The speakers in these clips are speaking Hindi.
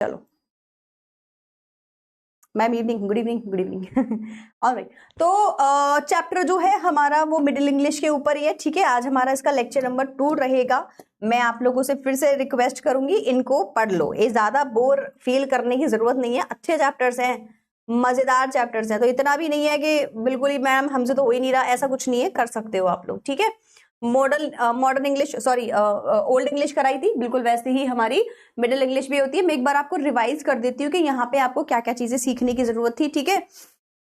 चलो ma'am evening, good evening, good evening. Alright, तो चैप्टर जो है हमारा वो मिडिल इंग्लिश के ऊपर ही है, ठीक है। आज हमारा इसका लेक्चर नंबर 2 रहेगा। मैं आप लोगों से फिर से रिक्वेस्ट करूंगी, इनको पढ़ लो, ये ज्यादा बोर फील करने की जरूरत नहीं है, अच्छे चैप्टर्स हैं, मजेदार चैप्टर्स हैं, तो इतना भी नहीं है कि बिल्कुल ही मैम हमसे तो हो ही नहीं रहा, ऐसा कुछ नहीं है, कर सकते हो आप लोग, ठीक है। Modern English, sorry old English कराई थी, बिल्कुल वैसे ही हमारी मिडिल इंग्लिश भी होती है। मैं एक बार आपको रिवाइज कर देती हूँ कि यहाँ पे आपको क्या क्या चीजें सीखने की जरूरत थी, ठीक है।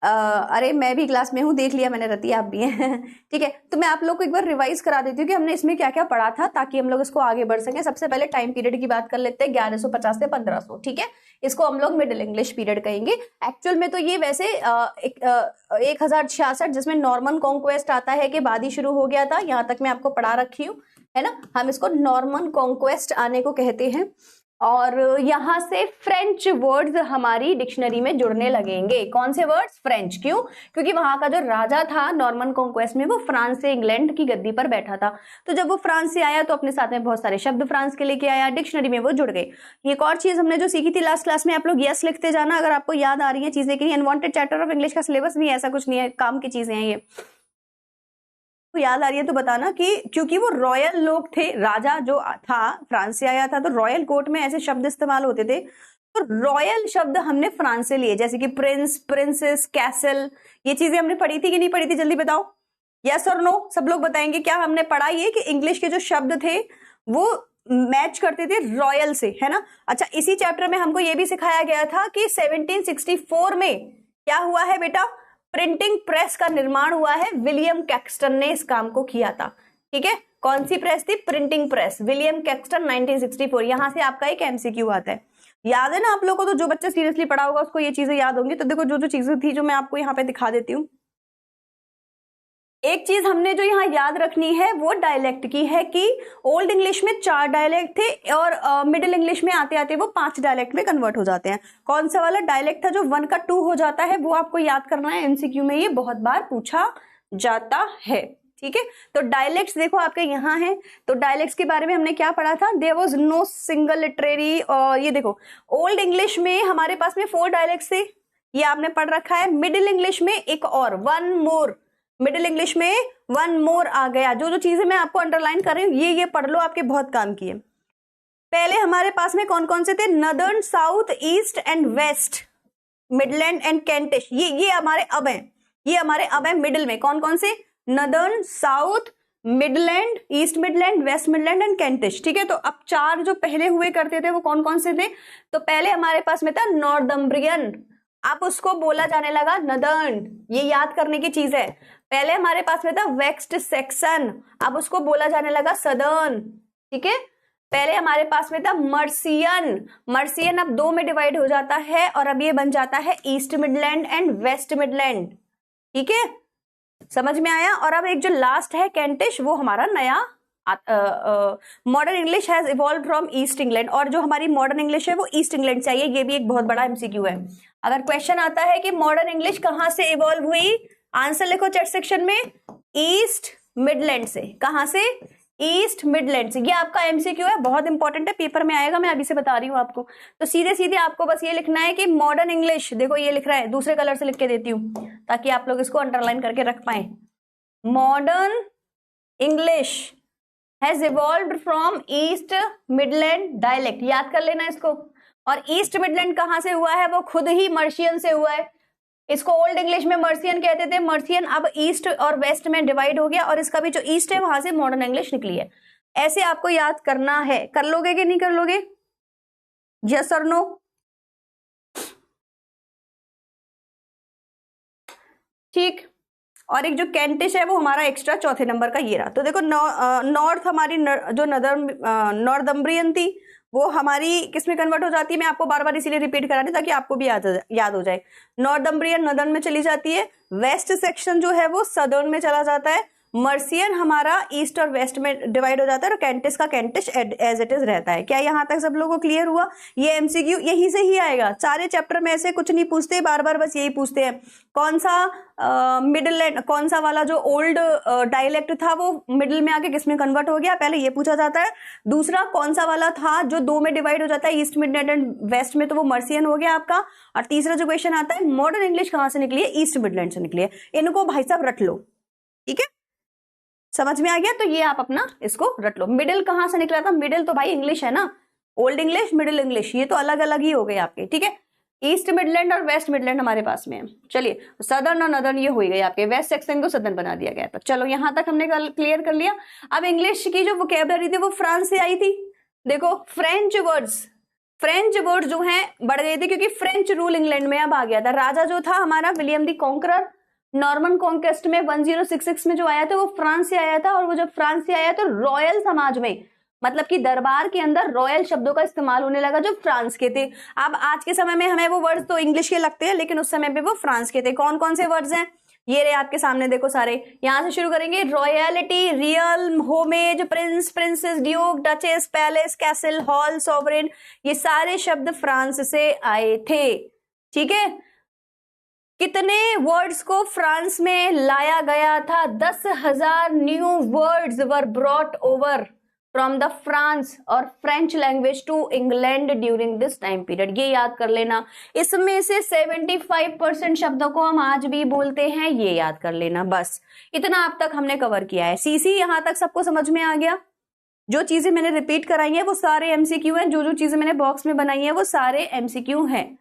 अरे मैं भी क्लास में हूँ, देख लिया मैंने, रति आप भी हैं। ठीक है, तो मैं आप लोग को एक बार रिवाइज करा देती हूँ कि हमने इसमें क्या क्या पढ़ा था, ताकि हम लोग इसको आगे बढ़ सकें। सबसे पहले टाइम पीरियड की बात कर लेते हैं, 1150 से 1500, ठीक है। इसको हम लोग मिडिल इंग्लिश पीरियड कहेंगे। एक्चुअल में तो ये वैसे 1066, जिसमें नॉर्मन कॉन्क्वेस्ट आता है कि बाद ही शुरू हो गया था, यहाँ तक मैं आपको पढ़ा रखी हूँ, है ना। हम इसको नॉर्मन कॉन्क्वेस्ट आने को कहते हैं। और यहां से फ्रेंच वर्ड्स हमारी डिक्शनरी में जुड़ने लगेंगे। कौन से वर्ड्स? फ्रेंच। क्यों? क्योंकि वहां का जो राजा था नॉर्मन कॉन्क्वेस्ट में, वो फ्रांस से इंग्लैंड की गद्दी पर बैठा था। तो जब वो फ्रांस से आया तो अपने साथ में बहुत सारे शब्द फ्रांस के लेके आया, डिक्शनरी में वो जुड़ गए। एक और चीज हमने जो सीखी थी लास्ट क्लास में, आप लोग यस लिखते जाना अगर आपको याद आ रही है चीजें कि अनवांटेड चैप्टर ऑफ इंग्लिश का सिलेबस नहीं है, ऐसा कुछ नहीं है, काम की चीजें हैं ये। तो याद आ रही है तो बताना कि क्योंकि वो रॉयल लोग थे, राजा जो था फ्रांस से आया था, तो रॉयल कोर्ट में ऐसे शब्द इस्तेमाल होते थे, तो रॉयल शब्द हमने फ्रांस से लिए, जैसे कि प्रिंस, प्रिंसेस, कैसल, ये चीजें हमने पढ़ी थी कि नहीं पढ़ी थी? जल्दी बताओ, यस और नो, सब लोग बताएंगे। क्या हमने पढ़ा ये कि इंग्लिश के जो शब्द थे वो मैच करते थे रॉयल से, है ना। अच्छा, इसी चैप्टर में हमको ये भी सिखाया गया था कि 1764 में क्या हुआ है बेटा? प्रिंटिंग प्रेस का निर्माण हुआ है, विलियम कैक्सटन ने इस काम को किया था, ठीक है। कौन सी प्रेस थी? Printing press, William Caxton, 1964। यहां से आपका एक एमसीक्यू आता है, याद है ना आप लोगों को? तो जो बच्चा सीरियसली पढ़ा होगा उसको ये चीजें याद होंगी। तो देखो जो जो चीजें थी जो मैं आपको यहाँ पे दिखा देती हूँ। एक चीज हमने जो यहाँ याद रखनी है वो डायलेक्ट की है कि ओल्ड इंग्लिश में 4 डायलेक्ट थे और मिडिल इंग्लिश में आते आते वो 5 डायलेक्ट में कन्वर्ट हो जाते हैं। कौन सा वाला डायलेक्ट था जो 1 का 2 हो जाता है, वो आपको याद करना है, एमसीक्यू में ये बहुत बार पूछा जाता है, ठीक है। तो डायलेक्ट्स देखो आपके यहाँ है, तो डायलेक्ट्स के बारे में हमने क्या पढ़ा था? There was no single literary, और ये देखो ओल्ड इंग्लिश में हमारे पास में 4 डायलेक्ट्स थे, ये आपने पढ़ रखा है। मिडिल इंग्लिश में एक और, 1 मोर, मिडिल इंग्लिश में 1 मोर आ गया। जो जो चीजें मैं आपको अंडरलाइन कर रही हूँ ये पढ़ लो, आपके बहुत काम की है। पहले हमारे पास में कौन कौन से थे? Northern, south, east and west, midland and Kentish, ये हमारे अब हैं, ये हमारे अब हैं मिडिल में। कौन कौन से? Northern, south, midland, east midland, west midland and Kentish, ठीक है। तो अब 4 जो पहले हुए करते थे वो कौन कौन से थे? तो पहले हमारे पास में था नॉर्दम्ब्रियन, अब उसको बोला जाने लगा नदर्न, ये याद करने की चीज है। पहले हमारे पास में था वेस्ट सेक्शन, अब उसको बोला जाने लगा सदर्न, ठीक है। पहले हमारे पास में था मर्सियन, मर्सियन अब 2 में डिवाइड हो जाता है और अब ये बन जाता है east Midland and west Midland, ठीक है, समझ में आया। और अब एक जो लास्ट है कैंटिश, वो हमारा नया modern English has evolve from east England, और जो हमारी मॉडर्न इंग्लिश है वो ईस्ट इंग्लैंड से आई है। ये भी एक बहुत बड़ा एमसीक्यू है। अगर क्वेश्चन आता है कि मॉडर्न इंग्लिश कहां से इवॉल्व हुई, आंसर लिखो चैट सेक्शन में, ईस्ट मिडलैंड से। कहां से? ईस्ट मिडलैंड से। ये आपका एमसीक्यू है, बहुत इंपॉर्टेंट है, पेपर में आएगा, मैं अभी से बता रही हूँ आपको। तो सीधे सीधे आपको बस ये लिखना है कि मॉडर्न इंग्लिश, देखो ये लिख रहा है, दूसरे कलर से लिख के देती हूँ ताकि आप लोग इसको अंडरलाइन करके रख पाए। Modern English has evolved from east Midland dialect, याद कर लेना इसको। और ईस्ट मिडलैंड कहां से हुआ है? वो खुद ही मर्शियन से हुआ है। इसको ओल्ड इंग्लिश में मर्सियन कहते थे, मर्सियन अब ईस्ट और वेस्ट में डिवाइड हो गया, और इसका भी जो ईस्ट है वहां से मॉडर्न इंग्लिश निकली है। ऐसे आपको याद करना है। कर लोगे कि नहीं कर लोगे? यस और नो? ठीक। और एक जो कैंटिश है वो हमारा एक्स्ट्रा चौथे नंबर का ये रहा। तो देखो नॉर्थ हमारी जो नॉर्दम्ब्रियन थी वो हमारी किस में कन्वर्ट हो जाती है? मैं आपको बार बार इसीलिए रिपीट करा रही ताकि आपको भी याद हो जाए। नॉर्दम्ब्रियन नदर्न में चली जाती है, वेस्ट सेक्शन जो है वो सदर्न में चला जाता है, मर्सियन हमारा ईस्ट और वेस्ट में डिवाइड हो जाता है और कैंटिस का कैंटिश एज इट इज रहता है। क्या यहाँ तक सब लोगों को क्लियर हुआ? ये एमसीक्यू यहीं से ही आएगा, सारे चैप्टर में ऐसे कुछ नहीं पूछते, बार बार बस यही पूछते हैं कौन सा मिडिल एंड कौन सा वाला जो ओल्ड डायलेक्ट था वो मिडिल में आके किसमें कन्वर्ट हो गया, पहले ये पूछा जाता है। दूसरा कौन सा वाला था जो दो में डिवाइड हो जाता है, ईस्ट मिडलैंड एंड वेस्ट में, तो वो मर्सियन हो गया आपका। और तीसरा जो क्वेश्चन आता है मॉडर्न इंग्लिश कहां से निकली है, ईस्ट मिडलैंड से निकली है। इनको भाई साहब रट लो, ठीक है, समझ में आ गया? तो ये आप अपना इसको रट लो। मिडिल कहां से निकला था? मिडिल तो भाई इंग्लिश है ना, ओल्ड इंग्लिश मिडिल इंग्लिश, ये तो अलग अलग ही हो गए आपके, ठीक है। ईस्ट मिडलैंड और वेस्ट मिडलैंड हमारे पास में है। चलिए सदर्न और नदर्न ये हो गए आपके, वेस्ट सेक्शन को सदर्न बना दिया गया। तो चलो यहां तक हमने क्लियर कर लिया। अब इंग्लिश की जो वोकैबुलरी थी वो फ्रांस से आई थी। देखो फ्रेंच वर्ड्स जो हैं बढ़ गए थे क्योंकि फ्रेंच रूल इंग्लैंड में अब आ गया था। राजा जो था हमारा William the conqueror, Norman conquest में 1066 में जो आया था वो फ्रांस से आया था। और वो जब फ्रांस से आया तो रॉयल समाज में, मतलब कि दरबार के अंदर रॉयल शब्दों का इस्तेमाल होने लगा जो फ्रांस के थे। अब आज के समय में हमें वो वर्ड्स तो इंग्लिश के लगते हैं, लेकिन उस समय पे वो फ्रांस के थे। कौन कौन से वर्ड्स हैं ये रहे आपके सामने, देखो सारे। यहां से शुरू करेंगे, royalty, real, homage, Prince, princess, Duke, duchess, palace, castle, hall, sovereign, ये सारे शब्द फ्रांस से आए थे, ठीक है। कितने वर्ड्स को फ्रांस में लाया गया था? 10,000 new words were brought over from the France और French language to England during this time period. ये याद कर लेना। इसमें से 75% शब्दों को हम आज भी बोलते हैं, ये याद कर लेना। बस इतना अब तक हमने कवर किया है। सीसी यहां तक सबको समझ में आ गया? जो चीजें मैंने रिपीट कराई है वो सारे एमसीक्यू हैं, जो चीजें मैंने बॉक्स में बनाई है वो सारे एमसीक्यू हैं।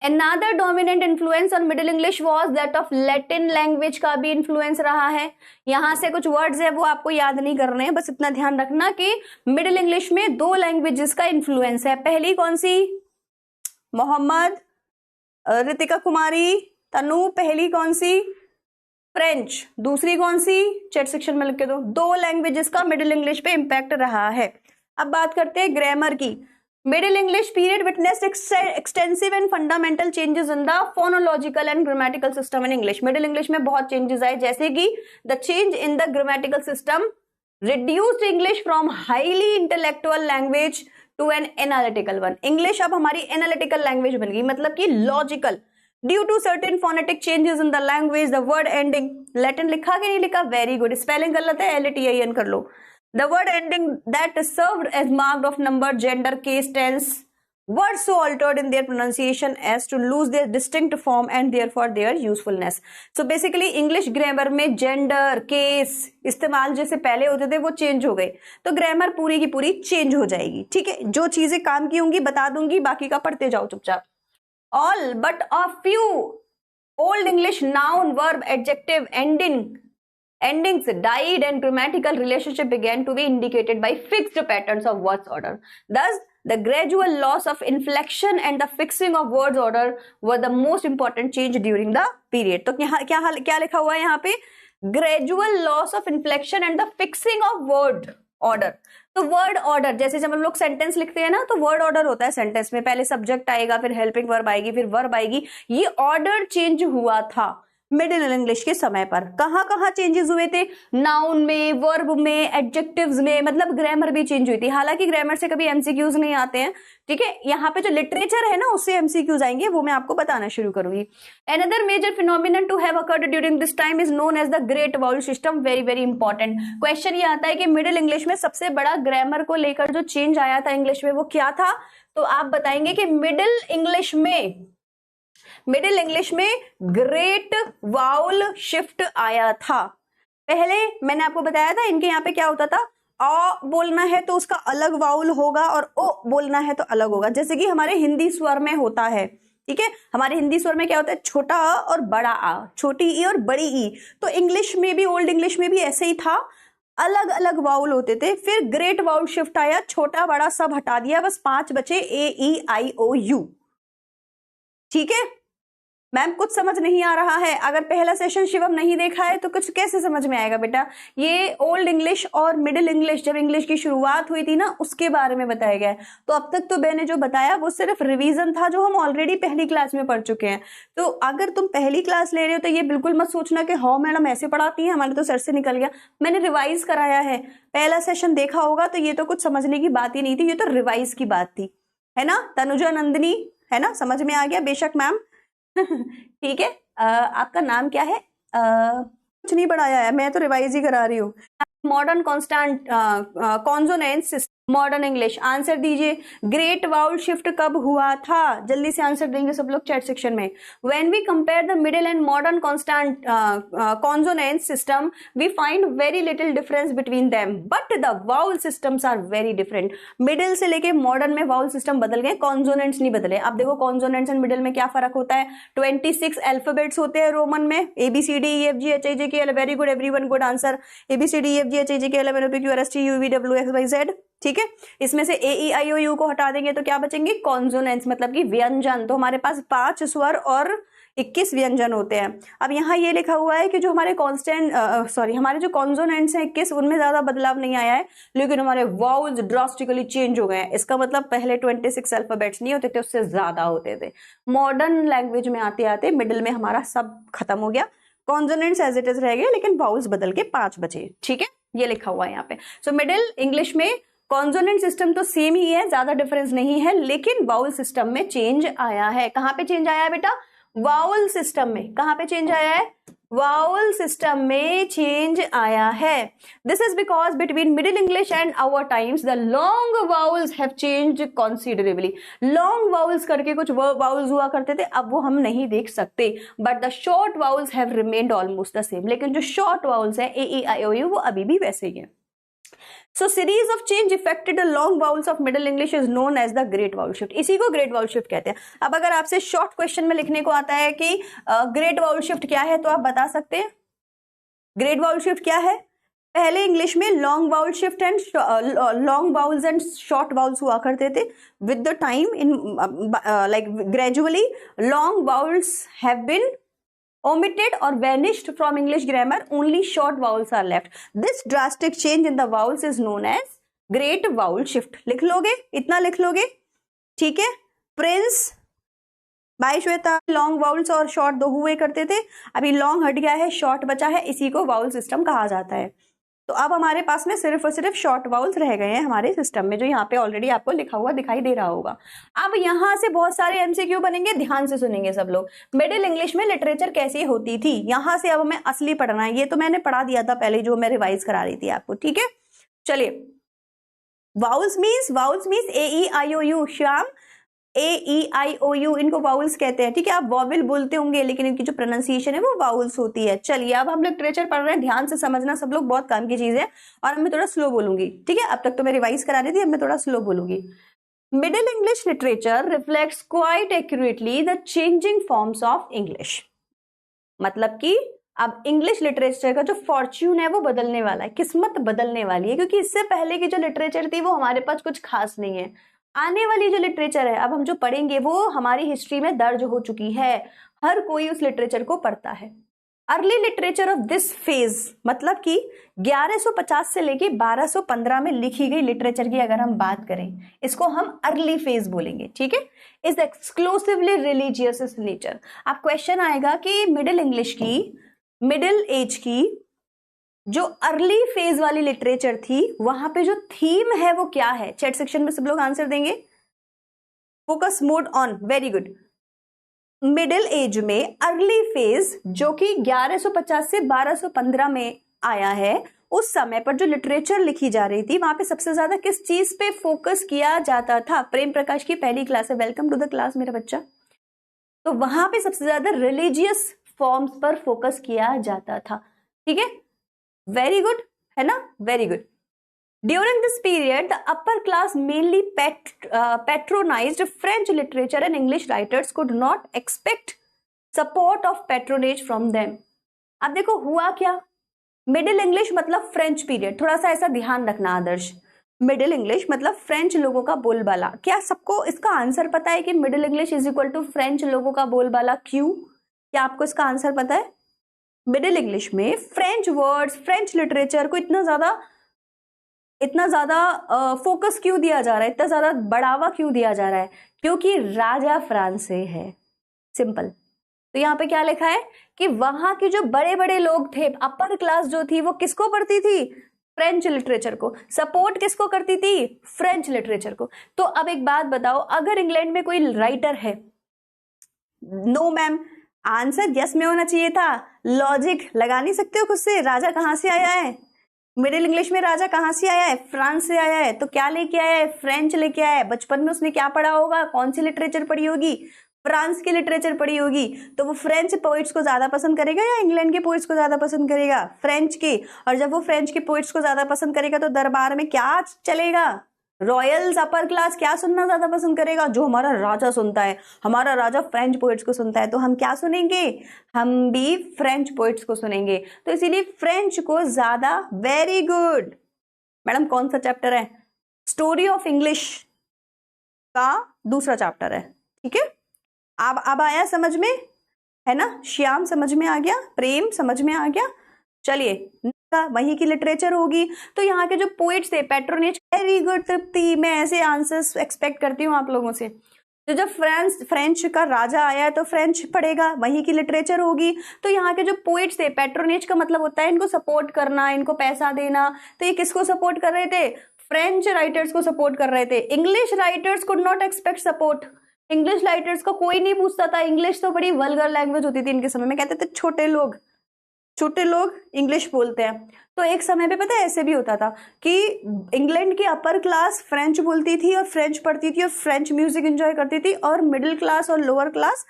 Another dominant influence on Middle English was that of Latin language का भी influence रहा है। यहां से कुछ words है वो आपको याद नहीं करने हैं, बस इतना ध्यान रखना कि Middle English में दो languages का influence है। पहली कौन सी? मोहम्मद, रितिका कुमारी, तनु। पहली कौन सी? फ्रेंच। दूसरी कौन सी? चैट सेक्शन में लिख के दो। दो लैंग्वेजेस का मिडिल इंग्लिश पे इम्पैक्ट रहा है। अब बात करते हैं ग्रामर की। Middle English period witnessed extensive and fundamental changes in the phonological and grammatical system in English. Middle English में बहुत चेंजेस आए, जैसे कि the change in the grammatical system reduced English from highly intellectual language to an analytical one. English अब हमारी एनालिटिकल लैंग्वेज बन गई, मतलब कि logical. Due to certain phonetic changes in the language, the word ending, Latin लिखा कि नहीं लिखा? वेरी गुड, स्पेलिंग गलत है, LATIN कर लो। The word ending that served as marked of number, gender, case, tense were so altered in their pronunciation as to lose their distinct form and therefore their usefulness. So basically English grammar में gender, case इस्तेमाल जैसे पहले होते थे वो चेंज हो गए, तो ग्रामर पूरी की पूरी चेंज हो जाएगी, ठीक है। जो चीजें काम की होंगी बता दूंगी, बाकी का पढ़ते जाओ चुपचाप। All but a few old English noun, verb, adjective, endings died and grammatical relationship began to be indicated by fixed patterns of words order. Thus, the gradual loss of inflection and the fixing of words order were the most important change during the period. तो क्या लिखा हुआ है यहाँ पे? Gradual loss of inflection and the fixing of word order. तो वर्ड ऑर्डर, जैसे जब हम लोग सेंटेंस लिखते हैं ना तो वर्ड ऑर्डर होता है सेंटेंस में, पहले सब्जेक्ट आएगा, फिर हेल्पिंग वर्ब आएगी, फिर वर्ब आएगी। ये ऑर्डर चेंज हुआ था मिडिल इंग्लिश के समय पर। कहां कहां चेंजेस हुए थे? नाउन में, वर्ब में, एडजेक्टिव्स में, मतलब ग्रामर भी चेंज हुई थी। हालांकि ग्रामर से कभी एमसीक्यूज नहीं आते हैं, ठीक है। यहाँ पे जो लिटरेचर है ना उससे एमसीक्यूज आएंगे, वो मैं आपको बताना शुरू करूंगी। Another major phenomenon to have occurred during this time is known as the Great Vowel System. Very very important question ये आता है कि मिडिल इंग्लिश में सबसे बड़ा ग्रामर को लेकर जो चेंज आया था इंग्लिश में वो क्या था? तो आप बताएंगे कि मिडिल इंग्लिश में ग्रेट वाउल शिफ्ट आया था। पहले मैंने आपको बताया था इनके यहाँ पे क्या होता था, अ बोलना है तो उसका अलग वाउल होगा और ओ बोलना है तो अलग होगा, जैसे कि हमारे हिंदी स्वर में होता है, ठीक है। हमारे हिंदी स्वर में क्या होता है? छोटा अ और बड़ा आ, छोटी ई और बड़ी ई। तो इंग्लिश में भी, ओल्ड इंग्लिश में भी ऐसे ही था, अलग अलग वाउल होते थे। फिर ग्रेट वाउल शिफ्ट आया, छोटा बड़ा सब हटा दिया, बस 5 बचे, A E I O U, ठीक है। मैम कुछ समझ नहीं आ रहा है, अगर पहला सेशन शिवम नहीं देखा है तो कुछ कैसे समझ में आएगा बेटा। ये ओल्ड इंग्लिश और मिडिल इंग्लिश, जब इंग्लिश की शुरुआत हुई थी ना, उसके बारे में बताया गया है। तो अब तक तो मैंने जो बताया वो सिर्फ रिवीजन था, जो हम ऑलरेडी पहली क्लास में पढ़ चुके हैं। तो अगर तुम पहली क्लास ले रहे हो तो ये बिल्कुल मत सोचना कि हाँ मैडम ऐसे पढ़ाती है, हमारे तो सर से निकल गया। मैंने रिवाइज कराया है, पहला सेशन देखा होगा तो ये तो कुछ समझने की बात ही नहीं थी, ये तो रिवाइज की बात थी, है ना। तनुजा नंदिनी, है ना, समझ में आ गया बेशक मैम। ठीक है, आपका नाम क्या है? कुछ नहीं पढ़ाया है, मैं तो रिवाइज ही करा रही हूँ। Modern constant consonant system, Modern English, answer दीजिए। ग्रेट वाउल शिफ्ट कब हुआ था? जल्दी से आंसर देंगे सब लोग चैट सेक्शन में। When we compare the Middle and Modern constant consonant system we find very little difference between them, but the vowel systems are very different. Middle से लेके मॉडर्न में वाउल सिस्टम बदल गए, कॉन्सोनेंट्स नहीं बदले। अब देखो कॉन्सोनेंट्स एंड मिडिल में क्या फर्क होता है। 26 अल्फाबेट्स होते हैं रोमन में, ABCDEFGHIJKL। Very good everyone, good answer. ABCDEFGHIJKL MNOPQRST UVWXYZ। ठीक है, इसमें से AEIOU को हटा देंगे तो क्या बचेंगे? कॉन्सोनेंट्स, मतलब कि व्यंजन। तो हमारे पास 5 स्वर और 21 व्यंजन होते हैं। अब यहाँ ये लिखा हुआ है कि जो हमारे हमारे जो कॉन्सोनेंट्स हैं 21, उनमें ज्यादा बदलाव नहीं आया है, लेकिन हमारे वाउल्स ड्रास्टिकली चेंज हो गए हैं। इसका मतलब पहले 26 अल्फाबेट्स नहीं होते थे, उससे ज्यादा होते थे। मॉडर्न लैंग्वेज में आते आते मिडिल में हमारा सब खत्म हो गया, कॉन्सोनेंट्स एज इट इज रह गए, लेकिन वाउल्स बदल के 5 बचे। ठीक है, ये लिखा हुआ है यहाँ पे। सो मिडिल इंग्लिश में कॉन्सोनेंट सिस्टम तो सेम ही है, ज्यादा डिफरेंस नहीं है, लेकिन वाउल सिस्टम में चेंज आया है। कहां पे चेंज आया है बेटा? वाउल सिस्टम में। कहां पे चेंज आया है? वाउल सिस्टम में चेंज आया है। This is because between Middle English and our times the long vowels have changed considerably. Long vowels करके कुछ वाउल्स हुआ करते थे, अब वो हम नहीं देख सकते, but the short vowels have remained almost the same. लेकिन जो शॉर्ट वाउल्स है AEIOU वो अभी भी वैसे ही है। So series of change affected the long vowels of Middle English is known as the Great Vowel Shift। इसी को Great Vowel Shift कहते हैं। अब अगर आपसे शॉर्ट क्वेश्चन में लिखने को आता है कि Great Vowel Shift क्या है, तो आप बता सकते हैं Great Vowel Shift क्या है। पहले इंग्लिश में long vowel shift and long vowels and short vowels हुआ करते थे। With the time in like gradually long vowels have been omitted or vanished from English grammar, only short vowels are left. This drastic change in the vowels is known as Great Vowel Shift। लिख लोगे, इतना लिख लोगे, ठीक है। Prince, bye Shweta, long vowels और शॉर्ट दो हुए करते थे, अभी लॉन्ग हट गया है, शॉर्ट बचा है, इसी को वाउल सिस्टम कहा जाता है। तो अब हमारे पास में सिर्फ और सिर्फ शॉर्ट वाउल्स रह गए हैं हमारे सिस्टम में, जो यहाँ पे ऑलरेडी आपको लिखा हुआ दिखाई दे रहा होगा। अब यहाँ से बहुत सारे MCQ बनेंगे, ध्यान से सुनेंगे सब लोग। मिडिल इंग्लिश में लिटरेचर कैसी होती थी, यहाँ से अब हमें असली पढ़ना है। ये तो मैंने पढ़ा दिया था पहले, जो मैं रिवाइज करा रही थी आपको, ठीक है। चलिए, vowels means AEIOU। Shyam, AEIOU इनको वाउल्स कहते हैं, ठीक है। आप वॉवेल बोलते होंगे, लेकिन इनकी जो प्रोनाउंसिएशन है वो वाउल्स होती है। चलिए, अब हम लिटरेचर पढ़ रहे हैं, ध्यान से समझना सब लोग, बहुत काम की चीज है। और अब मैं थोड़ा स्लो बोलूंगी, ठीक है। अब तक तो मैं रिवाइज करा रही थी, अब मैं थोड़ा स्लो बोलूंगी। Middle English literature reflects quite accurately the changing forms of English. मतलब कि अब इंग्लिश लिटरेचर का जो फॉर्च्यून है वो बदलने वाला है, किस्मत बदलने वाली है, क्योंकि इससे पहले की जो लिटरेचर थी वो हमारे पास कुछ खास नहीं है। आने वाली जो लिटरेचर है, अब हम जो पढ़ेंगे, वो हमारी हिस्ट्री में दर्ज हो चुकी है, हर कोई उस लिटरेचर को पढ़ता है। Early literature of this phase, मतलब कि 1150 से लेके 1215 में लिखी गई लिटरेचर की अगर हम बात करें, इसको हम अर्ली फेज बोलेंगे, ठीक है। Is exclusively religious nature. अब क्वेश्चन आएगा कि मिडिल इंग्लिश की, मिडिल एज की जो अर्ली फेज वाली लिटरेचर थी, वहां पे जो थीम है वो क्या है। चैट सेक्शन में सब लोग आंसर देंगे। Focus mode on, very good. Middle age में अर्ली फेज जो कि 1150 से 1215 में आया है, उस समय पर जो लिटरेचर लिखी जा रही थी, वहां पे सबसे ज्यादा किस चीज पे फोकस किया जाता था। प्रेम प्रकाश की पहली क्लास है, वेलकम टू द क्लास मेरा बच्चा। तो वहां पे सबसे ज्यादा रिलीजियस फॉर्म्स पर फोकस किया जाता था, ठीक है। वेरी गुड, है ना, very good. During this period, the upper class mainly patronized French literature and English writers could not expect support of patronage from them। अब देखो हुआ क्या, मिडिल इंग्लिश मतलब फ्रेंच पीरियड, थोड़ा सा ऐसा ध्यान रखना आदर्श। मिडिल इंग्लिश मतलब फ्रेंच लोगों का बोलबाला। क्या सबको इसका आंसर पता है कि Middle English is equal to French लोगों का बोलबाला? क्यों? क्या आपको इसका आंसर पता है? मिडिल इंग्लिश में फ्रेंच वर्ड्स, फ्रेंच लिटरेचर को इतना ज्यादा फोकस क्यों दिया जा रहा है, इतना ज्यादा बढ़ावा क्यों दिया जा रहा है? क्योंकि राजा फ्रांस से है, सिंपल। तो यहाँ पे क्या लिखा है कि वहां के जो बड़े बड़े लोग थे, अपर क्लास जो थी, वो किसको पढ़ती थी? फ्रेंच लिटरेचर को। सपोर्ट किसको करती थी? फ्रेंच लिटरेचर को। तो अब एक बात बताओ, अगर इंग्लैंड में कोई राइटर है, नो मैम, आंसर यस में होना चाहिए था। लॉजिक लगा नहीं सकते हो खुद से? राजा कहां से आया है? मिडिल इंग्लिश में राजा कहां से आया है? फ्रांस से आया है। तो क्या लेके आया है? फ्रेंच लेके आया है। बचपन में उसने क्या पढ़ा होगा? कौन सी लिटरेचर पढ़ी होगी? फ्रांस की लिटरेचर पढ़ी होगी। तो वो फ्रेंच पोइट्स को ज्यादा पसंद करेगा या इंग्लैंड के पोइट्स को ज्यादा पसंद करेगा? फ्रेंच के। और जब वो फ्रेंच के पोइट्स को ज्यादा पसंद करेगा तो दरबार में क्या चलेगा? रॉयल्स, अपर क्लास क्या सुनना ज्यादा पसंद करेगा? जो हमारा राजा सुनता है। हमारा राजा फ्रेंच पोइट्स को सुनता है, तो हम क्या सुनेंगे? हम भी फ्रेंच पोइट्स को सुनेंगे। तो इसीलिए फ्रेंच को ज्यादा। Very good madam. कौन सा चैप्टर है? स्टोरी ऑफ इंग्लिश का दूसरा चैप्टर है, ठीक है। अब आया समझ में, है ना? श्याम समझ में आ गया, प्रेम समझ में आ गया। चलिए, वहीं की लिटरेचर होगी। तो यहाँ के जो पोइट्स थे, पेट्रोनेज। वेरी गुड तृप्ति, मैं ऐसे आंसर्स एक्सपेक्ट करती हूँ आप लोगों से। तो जब फ्रेंच का राजा आया है तो फ्रेंच पढ़ेगा, वहीं की लिटरेचर होगी। तो यहाँ के जो पोइट्स थे, पेट्रोनेज का मतलब होता है इनको सपोर्ट करना, इनको पैसा देना। तो ये किसको सपोर्ट कर रहे थे? फ्रेंच राइटर्स को सपोर्ट कर रहे थे। English writers could not expect support. English writers को कोई नहीं पूछता था। इंग्लिश तो बड़ी वल्गर लैंग्वेज होती थी इनके समय में। कहते थे छोटे लोग इंग्लिश बोलते हैं। तो एक समय पे पता है ऐसे भी होता था कि इंग्लैंड की अपर क्लास फ्रेंच बोलती थी और फ्रेंच पढ़ती थी और फ्रेंच म्यूजिक एंजॉय करती थी, और मिडिल क्लास और लोअर क्लास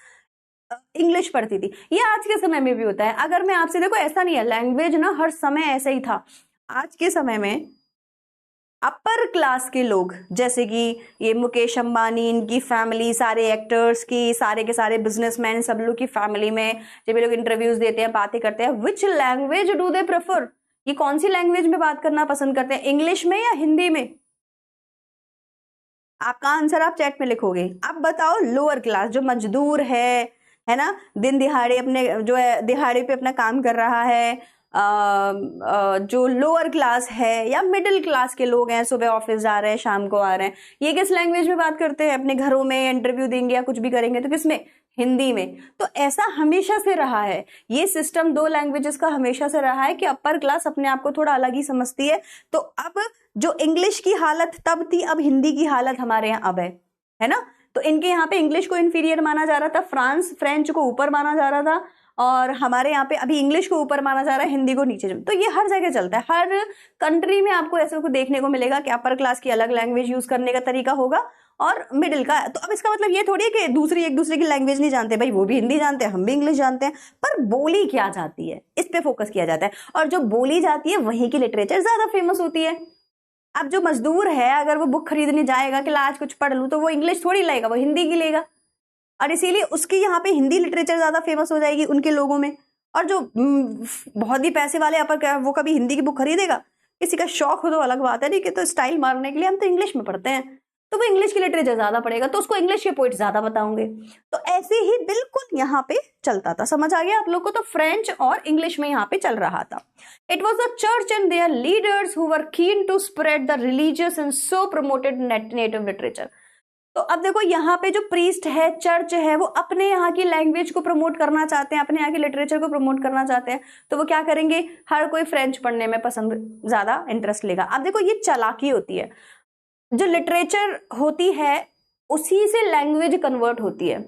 इंग्लिश पढ़ती थी। ये आज के समय में भी होता है। अगर मैं आपसे, देखो ऐसा नहीं है, लैंग्वेज ना हर समय ऐसा ही था। आज के समय में अपर क्लास के लोग, जैसे कि ये मुकेश अंबानी, इनकी फैमिली, सारे एक्टर्स की, सारे के सारे बिजनेसमैन, सब लोग की फैमिली में जब ये लोग इंटरव्यूज देते हैं, बातें करते हैं, which language do they prefer? ये कौन सी लैंग्वेज में बात करना पसंद करते हैं? इंग्लिश में या हिंदी में? आपका आंसर आप चैट में लिखोगे। अब बताओ, लोअर क्लास जो मजदूर है ना, दिन दिहाड़े अपने जो है दिहाड़े पे अपना काम कर रहा है, जो लोअर क्लास है या मिडिल क्लास के लोग हैं, सुबह ऑफिस जा रहे हैं, शाम को आ रहे हैं, ये किस लैंग्वेज में बात करते हैं? अपने घरों में इंटरव्यू देंगे या कुछ भी करेंगे तो किसमें? हिंदी में। तो ऐसा हमेशा से रहा है, ये सिस्टम 2 लैंग्वेजेस का हमेशा से रहा है कि अपर क्लास अपने आप को थोड़ा अलग ही समझती है। तो अब जो इंग्लिश की हालत तब थी, अब हिंदी की हालत हमारे यहाँ अब है ना? तो इनके यहाँ पे इंग्लिश को इन्फीरियर माना जा रहा था, फ्रेंच को ऊपर माना जा रहा था, और हमारे यहाँ पे अभी इंग्लिश को ऊपर माना जा रहा है, हिंदी को नीचे। तो ये हर जगह चलता है, हर कंट्री में आपको ऐसे को देखने को मिलेगा कि अपर क्लास की अलग लैंग्वेज यूज करने का तरीका होगा और मिडिल का। तो अब इसका मतलब ये थोड़ी है कि एक दूसरे की लैंग्वेज नहीं जानते। भाई वो भी हिंदी जानते हैं, हम भी इंग्लिश जानते हैं, पर बोली क्या जाती है इस पे फोकस किया जाता है। और जो बोली जाती है वहीं की लिटरेचर ज्यादा फेमस होती है। अब जो मजदूर है, अगर वो बुक खरीदने जाएगा कि आज कुछ पढ़ लूं, तो वो इंग्लिश थोड़ी लेगा, वो हिंदी की लेगा, और इसीलिए उसकी यहाँ पे हिंदी लिटरेचर ज्यादा फेमस हो जाएगी उनके लोगों में। और जो बहुत ही पैसे वाले अपर, वो कभी हिंदी की बुक खरीदेगा? किसी का शौक हो तो अलग बात है, नहीं कि तो स्टाइल मारने के लिए हम तो इंग्लिश में पढ़ते हैं, तो वो इंग्लिश की लिटरेचर ज्यादा पढ़ेगा, तो उसको इंग्लिश के पोइट ज्यादा बताओगे। तो ऐसे ही बिल्कुल यहाँ पे चलता था। समझ आ गया आप लोग को? तो फ्रेंच और इंग्लिश में यहाँ पे चल रहा था। It was the church and their leaders who were keen to spread the religious and so promoted native literature. तो अब देखो, यहाँ पे जो प्रीस्ट है, चर्च है, वो अपने यहाँ की लैंग्वेज को प्रमोट करना चाहते हैं, अपने यहाँ की लिटरेचर को प्रमोट करना चाहते हैं, तो वो क्या करेंगे? हर कोई फ्रेंच पढ़ने में पसंद, ज्यादा इंटरेस्ट लेगा। अब देखो, ये चालाकी होती है, जो लिटरेचर होती है उसी से लैंग्वेज कन्वर्ट होती है।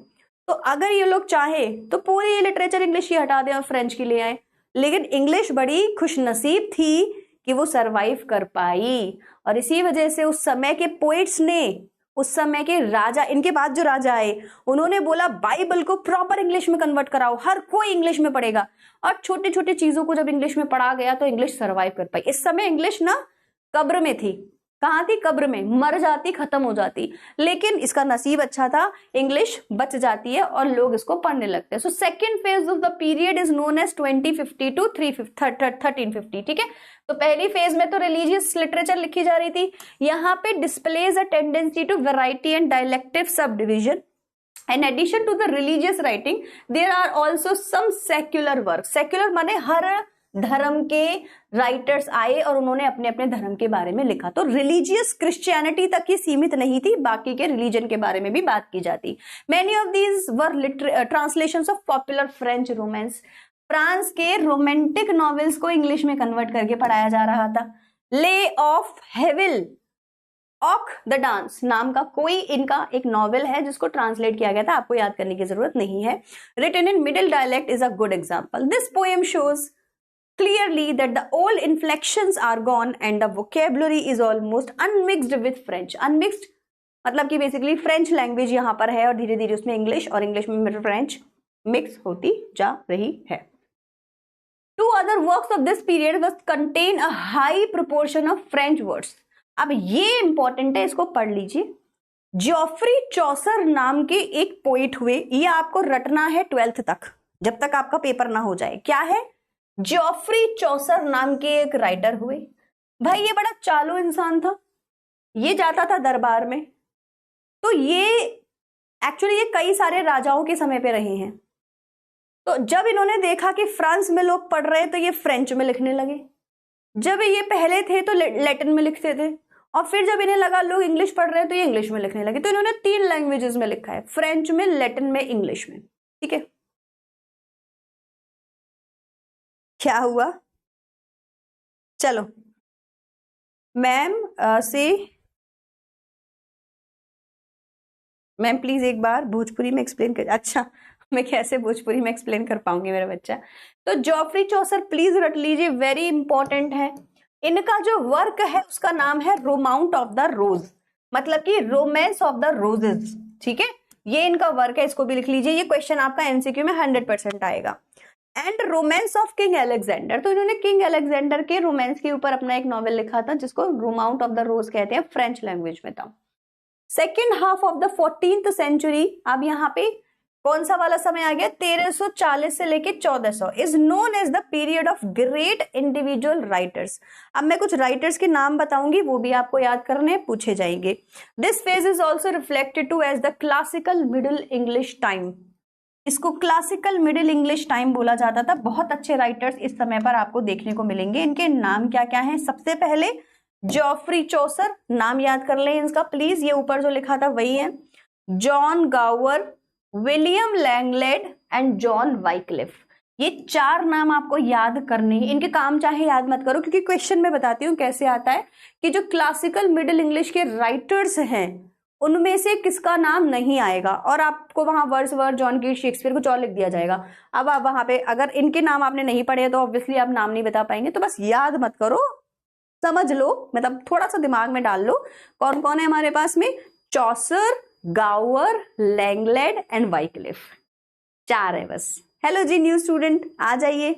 तो अगर ये लोग चाहे तो पूरी ये लिटरेचर इंग्लिश की हटा दें और फ्रेंच की ले आए, लेकिन इंग्लिश बड़ी खुशनसीब थी कि वो सरवाइव कर पाई, और इसी वजह से उस समय के पोइट्स ने, उस समय के राजा, इनके बाद जो राजा आए, उन्होंने बोला बाइबल को प्रॉपर इंग्लिश में कन्वर्ट कराओ, हर कोई इंग्लिश में पढ़ेगा। और छोटी छोटी चीजों को जब इंग्लिश में पढ़ा गया तो इंग्लिश सरवाइव कर पाई। इस समय इंग्लिश ना कब्र में थी। कहाँ थी? कब्र में, मर जाती, खत्म हो जाती। लेकिन इसका नसीब अच्छा था, इंग्लिश बच जाती है और लोग इसको पढ़ने लगते हैं। So second phase of the period is known as 2050 to 1350। ठीक है, तो पहली फेज में तो रिलीजियस लिटरेचर लिखी जा रही थी। यहाँ पे displays a tendency to variety and dialectal subdivision In addition to the religious writing, there are also some secular works. Secular माने हर धर्म के राइटर्स आए और उन्होंने अपने अपने धर्म के बारे में लिखा. तो रिलीजियस क्रिश्चियनिटी तक ही सीमित नहीं थी, बाकी के रिलीजन के बारे में भी बात की जाती. Many of these were translations of popular French romance. France के रोमांटिक नॉवेल्स को इंग्लिश में कन्वर्ट करके पढ़ाया जा रहा था. ले ऑफ हेविल ऑक द डांस नाम का कोई इनका एक नॉवेल है जिसको ट्रांसलेट किया गया था, आपको याद करने की जरूरत नहीं है. Written in Middle dialect is a good example. This poem shows clearly that the old inflections are gone and the vocabulary is almost unmixed with French. Unmixed मतलब कि बेसिकली फ्रेंच लैंग्वेज यहाँ पर है और धीरे धीरे उसमें इंग्लिश और इंग्लिश में फ्रेंच मिक्स होती जा रही है. Two other works of this period was contain a high proportion of French words. अब ये इंपॉर्टेंट है, इसको पढ़ लीजिए. जॉफ्री चौसर नाम के एक पोइट हुए, ये आपको रटना है 12th तक, जब तक आपका पेपर ना हो जाए. क्या है? जॉफ्री चौसर नाम के एक राइटर हुए. भाई ये बड़ा चालू इंसान था, ये जाता था दरबार में. तो ये एक्चुअली ये कई सारे राजाओं के समय पे रहे हैं. तो जब इन्होंने देखा कि फ्रांस में लोग पढ़ रहे हैं तो ये फ्रेंच में लिखने लगे. जब ये पहले थे तो लैटिन में लिखते थे, और फिर जब इन्हें लगा लोग इंग्लिश पढ़ रहे हैं तो ये इंग्लिश में लिखने लगे. तो इन्होंने 3 लैंग्वेजेस में लिखा है, फ्रेंच में, लैटिन में, इंग्लिश में. ठीक है, क्या हुआ? चलो मैम मैम प्लीज एक बार भोजपुरी में एक्सप्लेन कर. अच्छा, मैं कैसे भोजपुरी में एक्सप्लेन कर पाऊंगी मेरा बच्चा. तो जॉफ्री चौसर प्लीज रट लीजिए, वेरी इंपॉर्टेंट है. इनका जो वर्क है उसका नाम है रोमाउंट ऑफ द रोज, मतलब कि रोमांस ऑफ द रोजेस. ठीक है, ये इनका वर्क है, इसको भी लिख लीजिए. ये क्वेश्चन आपका एमसीक्यू में 100% आएगा. And romance of king Alexander, तो इन्होंने किंग अलेक्जेंडर के रोमांस के ऊपर अपना एक नॉवेल लिखा था जिसको रोमाउंट ऑफ द रोज कहते हैं, फ्रेंच लैंग्वेज में था. Second half of the 14th century, अब यहाँ पे कौन सा वाला समय आ गया? 1340 से लेके 1400 is known as the period of great individual writers. अब मैं कुछ राइटर्स के नाम बताऊंगी, वो भी आपको याद करने पूछे जाएंगे. This phase is also reflected to as the classical Middle English time. इसको क्लासिकल मिडिल इंग्लिश टाइम बोला जाता था. बहुत अच्छे राइटर्स इस समय पर आपको देखने को मिलेंगे. इनके नाम क्या क्या हैं? सबसे पहले जॉफ्री चौसर, नाम याद कर लें इसका प्लीज, ये ऊपर जो लिखा था वही है. John Gower, William Langland and John Wycliffe. ये 4 नाम आपको याद करने हैं. इनके काम चाहे याद मत करो, क्योंकि क्वेश्चन में बताती हूँ कैसे आता है कि जो क्लासिकल मिडिल इंग्लिश के राइटर्स हैं उनमें से किसका नाम नहीं आएगा, और आपको वहां वर्ड्सवर्थ, जॉन कीट्स, शेक्सपियर कुछ और लिख दिया जाएगा. अब आप वहां पे अगर इनके नाम आपने नहीं पढ़े तो ऑब्वियसली आप नाम नहीं बता पाएंगे. तो बस याद मत करो, समझ लो, मतलब थोड़ा सा दिमाग में डाल लो. कौन कौन है हमारे पास में? चौसर, गावर, लैंगलेड एंड वाइक्लिफ. 4 है बस. हेलो जी न्यू स्टूडेंट, आ जाइए.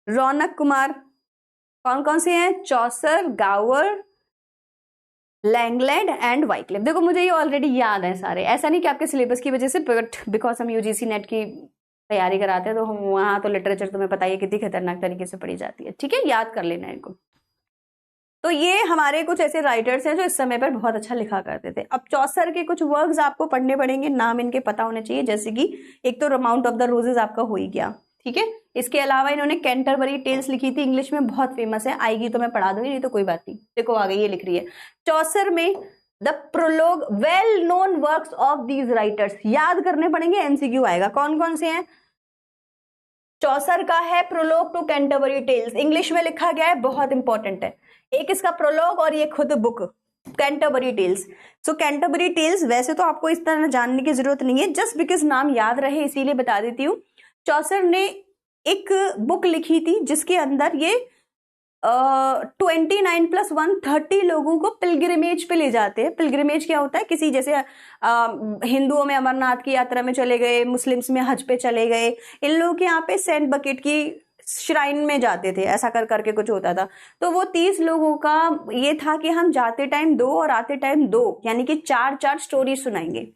रौनक कुमार, कौन कौन से हैं? चौसर, गावर, लैंगलेड एंड वाइक्लिफ. देखो मुझे ये ऑलरेडी याद है सारे, ऐसा नहीं कि आपके सिलेबस की वजह से, बट बिकॉज हम यूजीसी नेट की तैयारी कराते हैं तो हम वहां तो लिटरेचर तुम्हें पता ही कितनी खतरनाक तरीके से पढ़ी जाती है. ठीक है, याद कर लेना इनको. तो ये हमारे कुछ ऐसे राइटर्स हैं जो इस समय पर बहुत अच्छा लिखा करते थे. अब चौसर के कुछ वर्क्स आपको पढ़ने पड़ेंगे, नाम इनके पता होने चाहिए. जैसे कि एक तो रोमाउंट ऑफ द रोजेस आपका हो ही गया. ठीक है, इसके अलावा इन्होंने कैंटरबरी टेल्स लिखी थी, इंग्लिश में बहुत फेमस है. आएगी तो मैं पढ़ा दूंगी, नहीं तो कोई बात नहीं. देखो आ गई, ये लिख रही है. चौसर में the prologue, well known works of these writers याद करने पड़ेंगे, एमसीक्यू आएगा. कौन कौन से हैं? चौसर का है prologue to Canterbury Tales, English में लिखा गया है, बहुत इंपॉर्टेंट है. एक इसका प्रोलोग और ये खुद बुक कैंटरबरी टेल्स. सो कैंटरबरी टेल्स वैसे तो आपको इस तरह जानने की जरूरत नहीं है, जस्ट बिकॉज नाम याद रहे इसीलिए बता देती हूँ. चौसर ने एक बुक लिखी थी जिसके अंदर ये 29+1 30 लोगों को पिलग्रिमेज पे ले जाते हैं. पिलग्रिमेज क्या होता है? किसी जैसे हिंदुओं में अमरनाथ की यात्रा में चले गए, मुस्लिम्स में हज पे चले गए, इन लोगों के यहाँ पे सेंट बकेट की श्राइन में जाते थे, ऐसा कर करके कुछ होता था. तो वो 30 लोगों का ये था कि हम जाते टाइम 2 और आते टाइम 2, यानी कि 4 स्टोरी सुनाएंगे.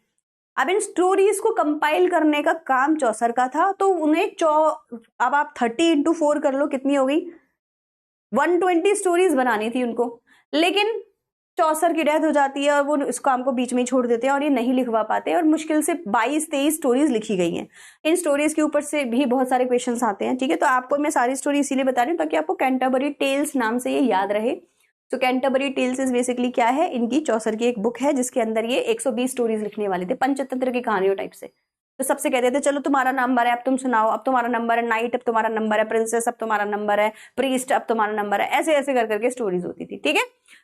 अब इन स्टोरीज को कंपाइल करने का काम चौसर का था. तो उन्हें अब आप 30 × 4 कर लो, कितनी हो गई? 120 स्टोरीज बनानी थी उनको. लेकिन चौसर की डेथ हो जाती है और वो इस काम को बीच में ही छोड़ देते हैं और ये नहीं लिखवा पाते और मुश्किल से 22-23 स्टोरीज लिखी गई हैं। इन स्टोरीज के ऊपर से भी बहुत सारे क्वेश्चंस आते हैं, ठीक है। तो आपको मैं सारी स्टोरी इसीलिए बता रही हूँ ताकि आपको कैंटरबरी टेल्स नाम से ये याद रहे। तो कैंटरबरी टेल्स इज बेसिकली क्या है, इनकी चौसर की एक बुक है जिसके अंदर ये 120 स्टोरीज लिखने वाले थे, पंचतंत्र की कहानियों टाइप से। तो सबसे कहते थे चलो तुम्हारा नंबर है, अब तुम सुनाओ, अब तुम्हारा नंबर है नाइट, अब तुम्हारा नंबर है प्रिंसेस, अब तुम्हारा नंबर है प्रीस्ट, अब तुम्हारा नंबर है, ऐसे ऐसे कर करके स्टोरीज होती थी, ठीक है।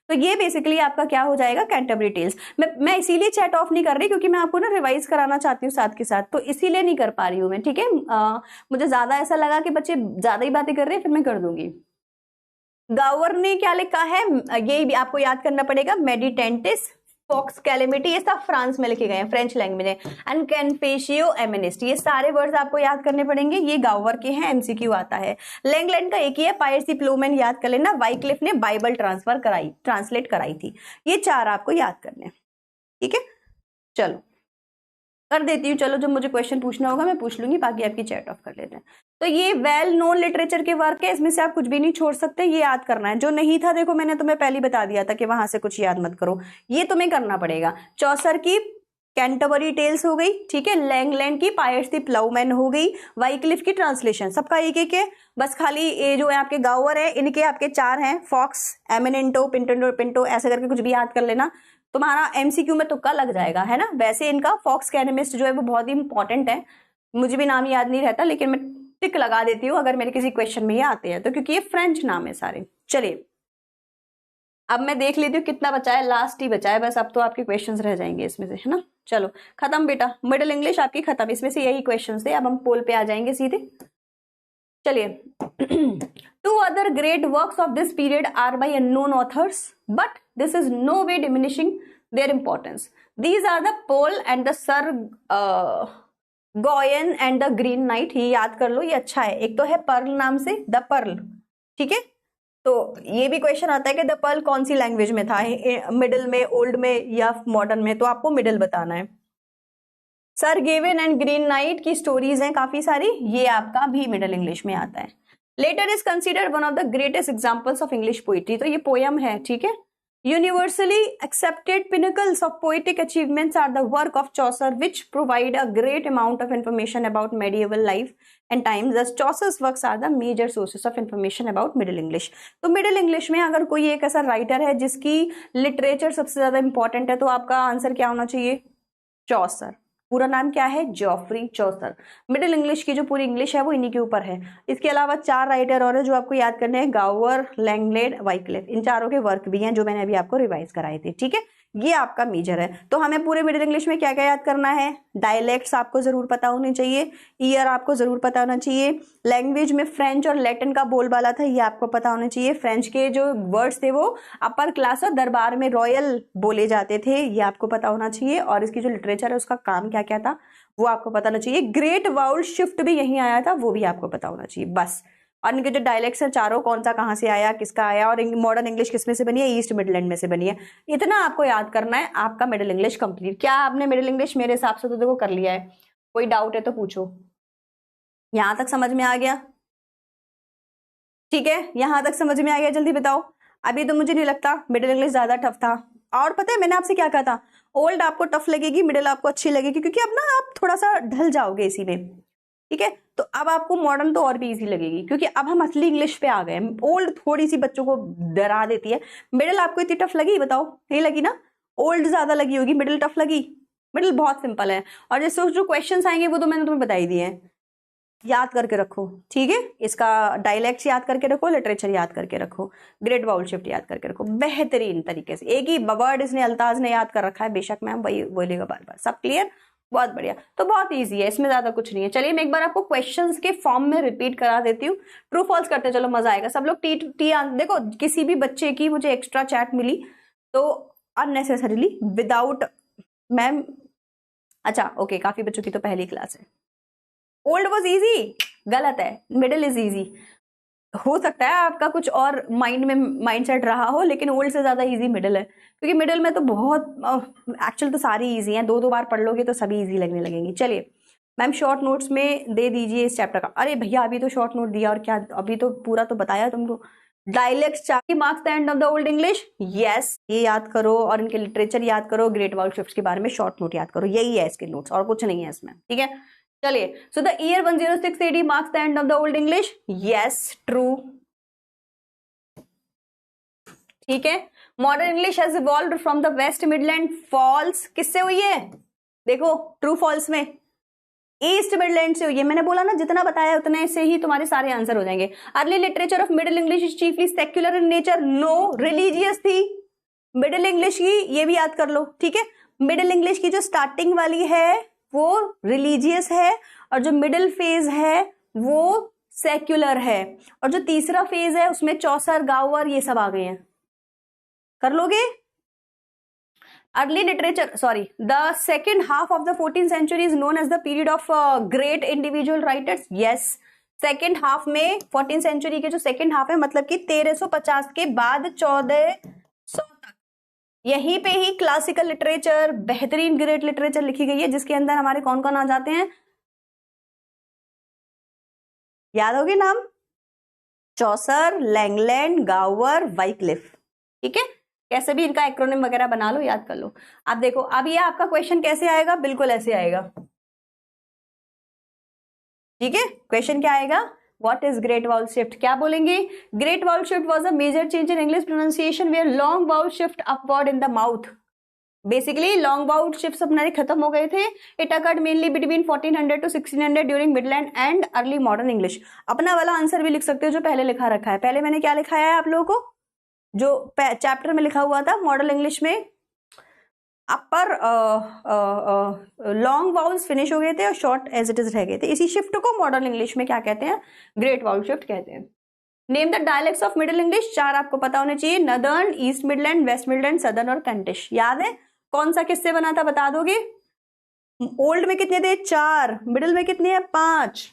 तो ये बेसिकली आपका क्या हो जाएगा, कैंटरबरी टेल्स। मैं इसीलिए चैट ऑफ नहीं कर रही क्योंकि मैं आपको ना रिवाइज कराना चाहती हूँ साथ के साथ, तो इसीलिए नहीं कर पा रही हूँ मैं, ठीक है। मुझे ज्यादा ऐसा लगा कि बच्चे ज्यादा ही बातें कर रहे हैं, फिर मैं कर दूंगी। गावर ने क्या लिखा है, ये भी आपको याद करना पड़ेगा, मेडिटेंटिस फॉक्स कैलेमिटी, ये सब फ्रांस में लिखे गए हैं, फ्रेंच लैंग्वेज है। एंड कैनफेशियो एमिनिस्ट, ये सारे वर्ड्स आपको याद करने पड़ेंगे, ये गावर के हैं, एमसीक्यू आता है। लैंगलैंड का एक ही है, पायर्सी प्लोमैन याद कर लेना, वाइक्लिफ ने बाइबल ट्रांसलेट कराई थी। ये 4 आपको याद करने, ठीक है। चलो कर देती हूँ, चलो जो मुझे क्वेश्चन पूछना होगा मैं पूछ लूंगी, बाकी आपकी चैट ऑफ कर लेते हैं। तो ये वेल नोन लिटरेचर के वर्क है, इसमें से आप कुछ भी नहीं छोड़ सकते, ये याद करना है। जो नहीं था देखो मैंने तुम्हें पहले बता दिया था कि वहां से कुछ याद मत करो, ये तुम्हें करना पड़ेगा। चौसर की कैंटरबरी टेल्स हो गई, ठीक है। लैंगलैंड की पायर्स द प्लाउमैन हो गई, वाइक्लिफ की ट्रांसलेशन, सबका एक एक है। बस खाली ये जो है आपके गावर है, इनके आपके 4 हैं, फॉक्स, एमिनेंटो, पिंटो, ऐसे करके कुछ भी याद कर लेना, तुम्हारा एमसीक्यू में तुक्का लग जाएगा, है ना। वैसे इनका फॉक्स कैनेमिस्ट जो है वो बहुत ही इंपॉर्टेंट है, मुझे भी नाम याद नहीं रहता लेकिन मैं टिक लगा देती हूँ अगर मेरे किसी क्वेश्चन में ये आते हैं तो, क्योंकि ये फ्रेंच नाम है सारे। चलिए अब मैं देख लेती हूँ कितना बचा है, लास्ट ही बचा है बस, अब तो आपके क्वेश्चंस रह जाएंगे इसमें से, है ना। चलो खत्म बेटा, मिडिल इंग्लिश आपकी खत्म, इसमें से यही क्वेश्चंस थे। अब हम पोल पे आ जाएंगे सीधे। चलिए 2 other great works of this period are by unknown authors, but this is no way diminishing their importance. These are the Paul and the Sir Gawain and the Green Knight, ये याद कर लो, ये अच्छा है। एक तो है पर्ल नाम से, द पर्ल, ठीक है। तो ये भी क्वेश्चन आता है कि द पर्ल कौन सी लैंग्वेज में था, मिडिल में, ओल्ड में या मॉडर्न में, तो आपको मिडिल बताना है। Sir Gawain and green night की स्टोरीज हैं काफी सारी, ये आपका भी मिडिल इंग्लिश में आता है। Letter is considered one of the greatest examples of English poetry, तो ये पोयम है, ठीक है। Universally accepted pinnacles of poetic achievements are the work of Chaucer which provide a great amount of information about medieval life and times. Thus Chaucer's works are the major sources of information about Middle English. तो मिडिल इंग्लिश में अगर कोई एक ऐसा राइटर है जिसकी लिटरेचर सबसे ज्यादा इंपॉर्टेंट है तो आपका आंसर क्या होना चाहिए, चॉसर। पूरा नाम क्या है, जॉफ्री चौसर। मिडिल इंग्लिश की जो पूरी इंग्लिश है वो इन्हीं के ऊपर है। इसके अलावा 4 राइटर और है जो आपको याद करने हैं, गावर, लैंगलैंड, वाइक्लिफ, इन चारों के वर्क भी हैं जो मैंने अभी आपको रिवाइज कराए थे, ठीक है। ये आपका मेजर है। तो हमें पूरे मिडिल इंग्लिश में क्या क्या याद करना है, डायलेक्ट्स आपको जरूर पता होने चाहिए, ईयर आपको जरूर पता होना चाहिए, लैंग्वेज में फ्रेंच और लैटिन का बोलबाला था ये आपको पता होना चाहिए, फ्रेंच के जो वर्ड्स थे वो अपर क्लास और दरबार में रॉयल बोले जाते थे ये आपको पता होना चाहिए, और इसकी जो लिटरेचर है उसका काम क्या क्या था वो आपको पता होना चाहिए। ग्रेट वाउल शिफ्ट भी यहीं आया था वो भी आपको पता होना चाहिए बस। और इनके जो डायलेक्ट्स हैं चारों, कौन सा कहाँ से आया, किसका आया, और मॉडर्न इंग्लिश किस में से बनी है, ईस्ट मिडलैंड में से बनी है, इतना आपको याद करना है, आपका मिडिल इंग्लिश कंप्लीट। क्या आपने मिडिल इंग्लिश मेरे हिसाब से तो देखो कर लिया है, कोई डाउट है तो पूछो। यहां तक समझ में आ गया, ठीक है, यहां तक समझ में आ गया, जल्दी बताओ। अभी तो मुझे नहीं लगता मिडिल इंग्लिश ज्यादा टफ था। और पता है मैंने आपसे क्या कहा था, ओल्ड आपको टफ लगेगी, मिडिल आपको अच्छी लगेगी, क्योंकि अब ना आप थोड़ा सा ढल जाओगे इसी में, ठीक है। तो अब आपको मॉडर्न तो और भी इजी लगेगी क्योंकि अब हम असली इंग्लिश पे आ गए। ओल्ड थोड़ी सी बच्चों को डरा देती है, मिडिल आपको इतनी टफ लगी, बताओ नहीं लगी ना, ओल्ड ज्यादा लगी होगी, मिडिल टफ लगी। मिडिल बहुत सिंपल है, और जैसे जो क्वेश्चंस आएंगे वो तो मैंने तुम्हें बता ही दिए हैं, याद करके रखो, ठीक है। इसका डायलेक्ट्स याद करके रखो, लिटरेचर याद करके रखो, ग्रेट वाउल शिफ्ट याद करके रखो बेहतरीन तरीके से। एक ही वर्ड इसने अल्ताज ने याद कर रखा है, बेशक मैम वही बोलेगा बार बार, सब क्लियर, बहुत बढ़िया। तो बहुत इजी है, इसमें ज्यादा कुछ नहीं है। चलिए मैं एक बार आपको क्वेश्चंस के फॉर्म में रिपीट करा देती हूँ, ट्रू फॉल्स करते चलो, मजा आएगा। सब लोग टी देखो, किसी भी बच्चे की मुझे एक्स्ट्रा चैट मिली तो अननेसेसरीली विदाउट मैम, अच्छा ओके, काफी बच्चों की तो पहली क्लास है। ओल्ड वॉज इजी, गलत है, मिडिल इज इजी। हो सकता है आपका कुछ और माइंड में माइंडसेट रहा हो, लेकिन ओल्ड से ज्यादा इजी मिडिल है, क्योंकि मिडिल में तो बहुत एक्चुअल तो सारी इजी हैं, 2-2 बार पढ़ लोगे तो सभी इजी लगने लगेंगी। चलिए मैम शॉर्ट नोट्स में दे दीजिए इस चैप्टर का। अरे भैया अभी तो शॉर्ट नोट दिया, और क्या, अभी तो पूरा तो बताया तुमको, डायलेक्ट चार marks the end of the Old English, yes, ये याद करो और इनके लिटरेचर याद करो, ग्रेट वाउल शिफ्ट के बारे में शॉर्ट नोट याद करो, यही है इसके नोट्स और कुछ नहीं है इसमें, ठीक है। चलिए, so the year 106 AD marks the end of the Old English, yes, true, ठीक है। Modern English has evolved from the West Midland, false, किससे हुई है, देखो ट्रू फॉल्स में, ईस्ट मिडलैंड से हुई है। मैंने बोला ना जितना बताया उतने से ही तुम्हारे सारे आंसर हो जाएंगे। Early literature of Middle English is chiefly secular in nature, no, religious थी मिडिल इंग्लिश की, ये भी याद कर लो, ठीक है। मिडिल इंग्लिश की जो स्टार्टिंग वाली है वो रिलीजियस है और जो मिडिल फेज है वो सेक्युलर है, और जो तीसरा फेज है उसमें चौसर, गावर, ये सब आ गए हैं, कर लोगे। Early literature, sorry, the second half of the 14th century is known as the period of great individual writers, yes. Second half में 14th century के जो सेकेंड हाफ है मतलब कि 1350 के बाद 1400 तक, यहीं पे ही क्लासिकल लिटरेचर, बेहतरीन ग्रेट लिटरेचर लिखी गई है, जिसके अंदर हमारे कौन कौन आ जाते हैं, याद होगी नाम, चौसर, लैंगलैंड, गावर, वाइक्लिफ, ठीक है। कैसे भी इनका एक्रोनिम वगैरह बना लो, याद कर लो। अब देखो, अब ये आपका क्वेश्चन कैसे आएगा, बिल्कुल ऐसे आएगा, ठीक है। क्वेश्चन क्या आएगा, what is great vowel shift, क्या बोलेंगे, great vowel shift was a major change in English pronunciation where long vowel shift upward in the mouth, basically long vowel shift अपने खत्म हो गए थे। It occurred mainly between 1400 to 1600 during Midland and early Modern English. अपना वाला आंसर भी लिख सकते हो जो पहले लिखा रखा है, पहले मैंने क्या लिखाया है आप लोगों को, जो चैप्टर में लिखा हुआ था मॉडल इंग्लिश में, अपर लॉन्ग वाउल्स फिनिश हो गए थे और शॉर्ट एज इट इज रह गए थे, इसी शिफ्ट को मॉडर्न इंग्लिश में क्या कहते हैं, ग्रेट वाउल शिफ्ट कहते हैं। Name the dialects of Middle English, चार आपको पता होने चाहिए, northern, east midland, west Midland, southern और कैंटिश, याद है। कौन सा किससे बना था बता दोगे, ओल्ड में कितने थे, 4, मिडिल में कितने हैं, 5।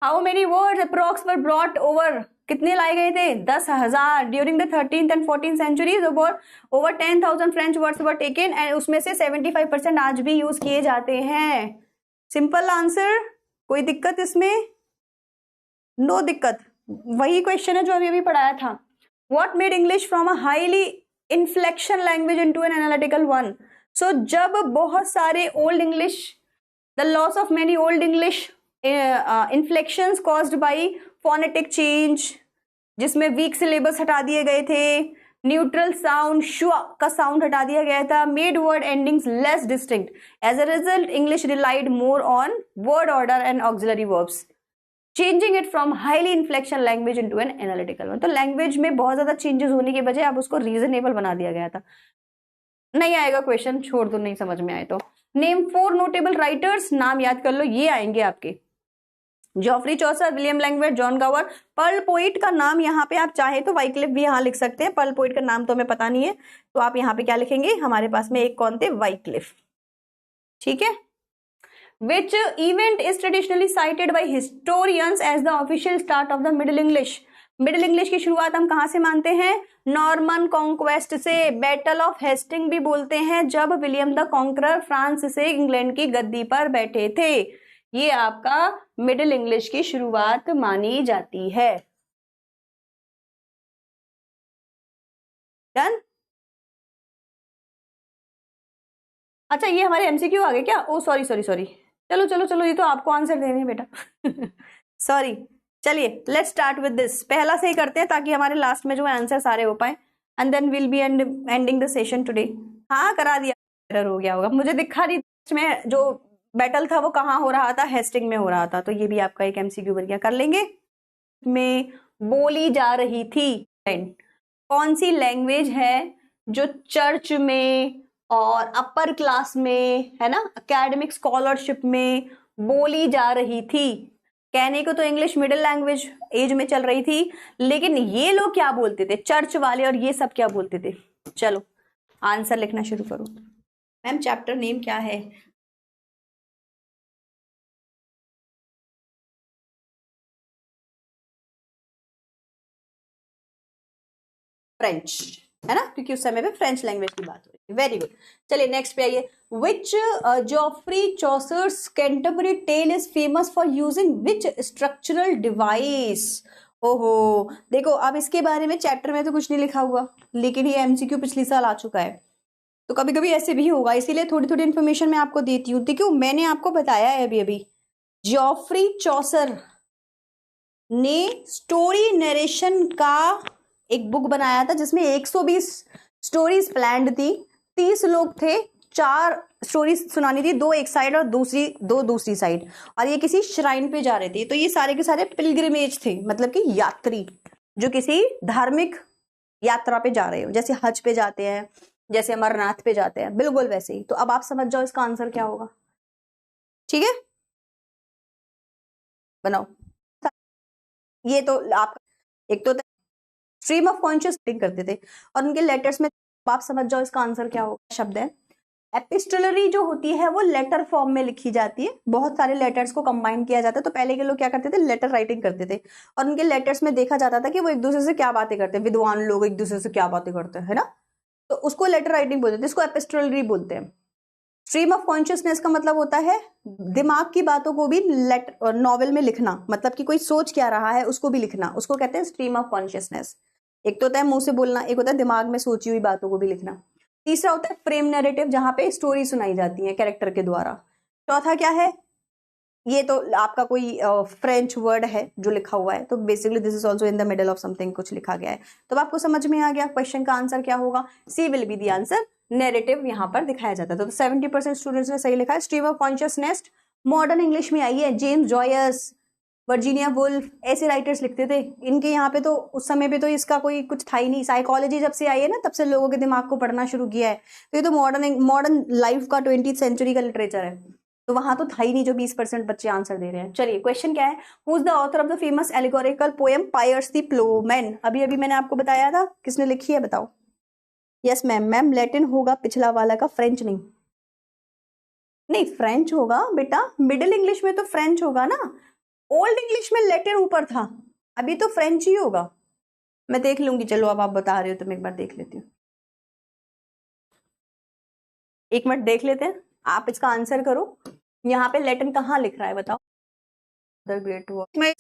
How many words approx were brought over, कितने लाए गए थे, 10,000 during the 13th and 14th centuries, over 10,000 French words were taken and उसमें से 75% आज भी यूज किए जाते हैं। सिंपल आंसर, कोई दिक्कत इसमें, नो दिक्कत, वही क्वेश्चन है जो अभी अभी पढ़ाया था। What made English from a highly inflection language into an analytical one, so जब बहुत सारे old English, the loss of many old English inflections caused by phonetic change, जिसमें वीक सिलेबस हटा दिए गए थे, न्यूट्रल साउंड, श्व का साउंड हटा दिया गया था, made word endings less distinct, as a result English relied more on word order and auxiliary verbs, changing it from highly inflection language into an analytical one. तो लैंग्वेज में बहुत ज्यादा चेंजेस होने के बजाय अब उसको रीजनेबल बना दिया गया था। नहीं आएगा क्वेश्चन, छोड़ दो, नहीं समझ में आए तो। नेम 4 नोटेबल राइटर्स, नाम याद कर लो, ये आएंगे आपके, जॉफ्री चौसर, विलियम लैंगवेट, जॉन गावर। पर्ल पोइट का नाम यहाँ पे आप चाहे तो वाइक्लिफ भी यहाँ लिख सकते हैं, पर्ल पोइट का नाम तो हमें पता नहीं है, तो आप यहाँ पे क्या लिखेंगे, हमारे पास में एक कौन थे, वाइक्लिफ, ठीक है। Which event is traditionally cited by historians as the official start of the Middle English? Middle English की शुरुआत हम कहां से मानते हैं, नॉर्मन कॉन्क्वेस्ट से, बैटल ऑफ हेस्टिंग भी बोलते हैं, जब विलियम द कॉन्करर फ्रांस से इंग्लैंड की गद्दी पर बैठे थे, ये आपका मिडिल इंग्लिश की शुरुआत मानी जाती है। डन। अच्छा, ये हमारे एमसीक्यू आ गए क्या, ओ सॉरी सॉरी सॉरी, चलो चलो चलो, ये तो आपको आंसर देने हैं बेटा सॉरी। चलिए लेट्स स्टार्ट विद दिस, पहला से ही करते हैं ताकि हमारे लास्ट में जो है आंसर सारे हो पाए, and then will be ending the session today. हाँ करा दिया, एरर हो गया होगा, मुझे दिखा नहीं में जो बैटल था वो कहाँ हो रहा था, हेस्टिंग में हो रहा था, तो ये भी आपका एक एमसीक्यू बन गया, कर लेंगे। में बोली जा रही थी, कौन सी लैंग्वेज है जो चर्च में और अपर क्लास में, है ना, एकेडमिक स्कॉलरशिप में बोली जा रही थी। कहने को तो इंग्लिश मिडिल लैंग्वेज एज में चल रही थी, लेकिन ये लोग क्या बोलते थे, चर्च वाले और ये सब क्या बोलते थे। चलो आंसर लिखना शुरू करो। मैम चैप्टर नेम क्या है, फ्रेंच, है ना, क्योंकि उस समय पे फ्रेंच लैंग्वेज की बात हो रही है। Very good. चलिए नेक्स्ट पे आइए। Which Geoffrey Chaucer's Canterbury Tale is famous for using which structural device. ओहो, देखो अब इसके बारे में चैप्टर में तो कुछ नहीं लिखा हुआ, लेकिन ये एमसीक्यू पिछले साल आ चुका है, तो कभी कभी ऐसे भी होगा, इसीलिए थोड़ी थोड़ी इन्फॉर्मेशन मैं आपको देती हूँ। देखो मैंने आपको बताया है अभी अभी, जॉफ्री चौसर ने स्टोरी नरेशन का एक बुक बनाया था जिसमें 120 स्टोरीज प्लान्ड थी, 30 लोग थे, 4 स्टोरीज सुनानी थी, 2 एक साइड और दो दूसरी साइड, और ये किसी श्राइन पे जा रहे थे। तो ये सारे के सारे पिलग्रिमेज थे, मतलब कि यात्री जो किसी धार्मिक यात्रा पे जा रहे हो, जैसे हज पे जाते हैं, जैसे अमरनाथ पे जाते हैं, बिल्कुल वैसे ही। तो अब आप समझ जाओ इसका आंसर क्या होगा। ठीक है, बनाओ। ये तो आप एक तो स्ट्रीम ऑफ कॉन्शियस करते थे, और उनके लेटर्स में आप समझ जाओ इसका आंसर क्या होगा। शब्द है एपिस्टोलरी, जो होती है वो लेटर फॉर्म में लिखी जाती है, बहुत सारे लेटर्स को कंबाइन किया जाता है। तो पहले के लोग क्या करते थे, लेटर राइटिंग करते थे, और उनके लेटर्स में देखा जाता था कि वो एक दूसरे से क्या बातें करते हैं, विद्वान लोग एक दूसरे से क्या बातें करते हैं, है ना, तो उसको लेटर राइटिंग बोलते थे, इसको एपिस्टोलरी बोलते हैं। स्ट्रीम ऑफ कॉन्शियसनेस का मतलब होता है दिमाग की बातों को भी नॉवेल में लिखना, मतलब कि कोई सोच क्या रहा है उसको भी लिखना, उसको कहते हैं स्ट्रीम ऑफ कॉन्शियसनेस। एक तो होता है मुंह से बोलना, एक होता है दिमाग में सोची हुई बातों को भी लिखना। तीसरा होता है फ्रेम नैरेटिव, जहां पे स्टोरी सुनाई जाती है कैरेक्टर के द्वारा। चौथा क्या है, ये तो आपका कोई फ्रेंच वर्ड है जो लिखा हुआ है, तो basically this is also in the middle of something, कुछ लिखा गया है। तो आपको समझ में आ गया क्वेश्चन का आंसर क्या होगा, C will be the answer, narrative यहाँ पर दिखाया जाता है। तो 70% स्टूडेंट्स ने सही लिखा है। Stream of consciousness modern English में आई है, जेम्स जॉयस, वर्जीनिया वुल्फ, ऐसे राइटर्स लिखते थे। इनके यहाँ पे तो उस समय पे तो इसका कोई कुछ था ही नहीं, साइकोलॉजी जब से आई है ना तब से लोगों के दिमाग को पढ़ना शुरू किया है, तो ये तो मॉडर्न लाइफ का 20th सेंचुरी का लिटरेचर है, तो वहां तो था ही नहीं जो 20% बच्चे आंसर दे रहे हैं। चलिए क्वेश्चन क्या है, who is the author of the famous allegorical poem pierce the Plowman. अभी अभी मैंने आपको बताया था, किसने लिखी है बताओ। यस मैम, मैम लैटिन होगा पिछला वाला का, फ्रेंच नहीं। नहीं फ्रेंच होगा बेटा, मिडिल इंग्लिश में तो फ्रेंच होगा ना, ओल्ड इंग्लिश में लैटिन ऊपर था, अभी तो फ्रेंच ही होगा। मैं देख लूंगी, चलो अब आप बता रहे हो तो मैं एक बार देख लेती हूँ, एक मिनट देख लेते हैं। आप इसका आंसर करो, यहाँ पे लैटिन कहाँ लिख रहा है बताओ। द ग्रेट वर्क में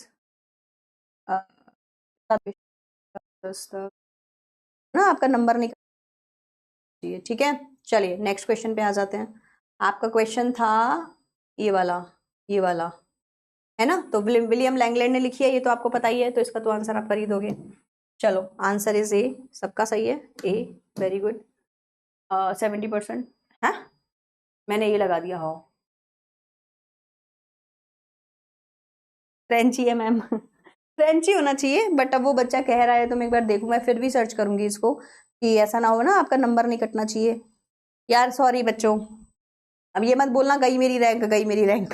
ना आपका नंबर नहीं चाहिए, ठीक है। चलिए नेक्स्ट क्वेश्चन पे आ जाते हैं। आपका क्वेश्चन था ये वाला, ये वाला है ना, तो विलियम लैंगलैंड ने लिखी है, ये तो आपको पता ही है, तो इसका तो आंसर आप कर ही दोगे। चलो आंसर इज ए, सबका सही है, ए, वेरी गुड, 70%। हाँ मैंने ये लगा दिया, हाँ फ्रेंच ही है मैम फ्रेंच ही होना चाहिए, बट अब वो बच्चा कह रहा है तो मैं एक बार देखूंगा, फिर भी सर्च करूंगी इसको, कि ऐसा ना हो ना आपका नंबर नहीं कटना चाहिए। यार सॉरी बच्चों, अब ये मत बोलना गई मेरी रैंक, गई मेरी रैंक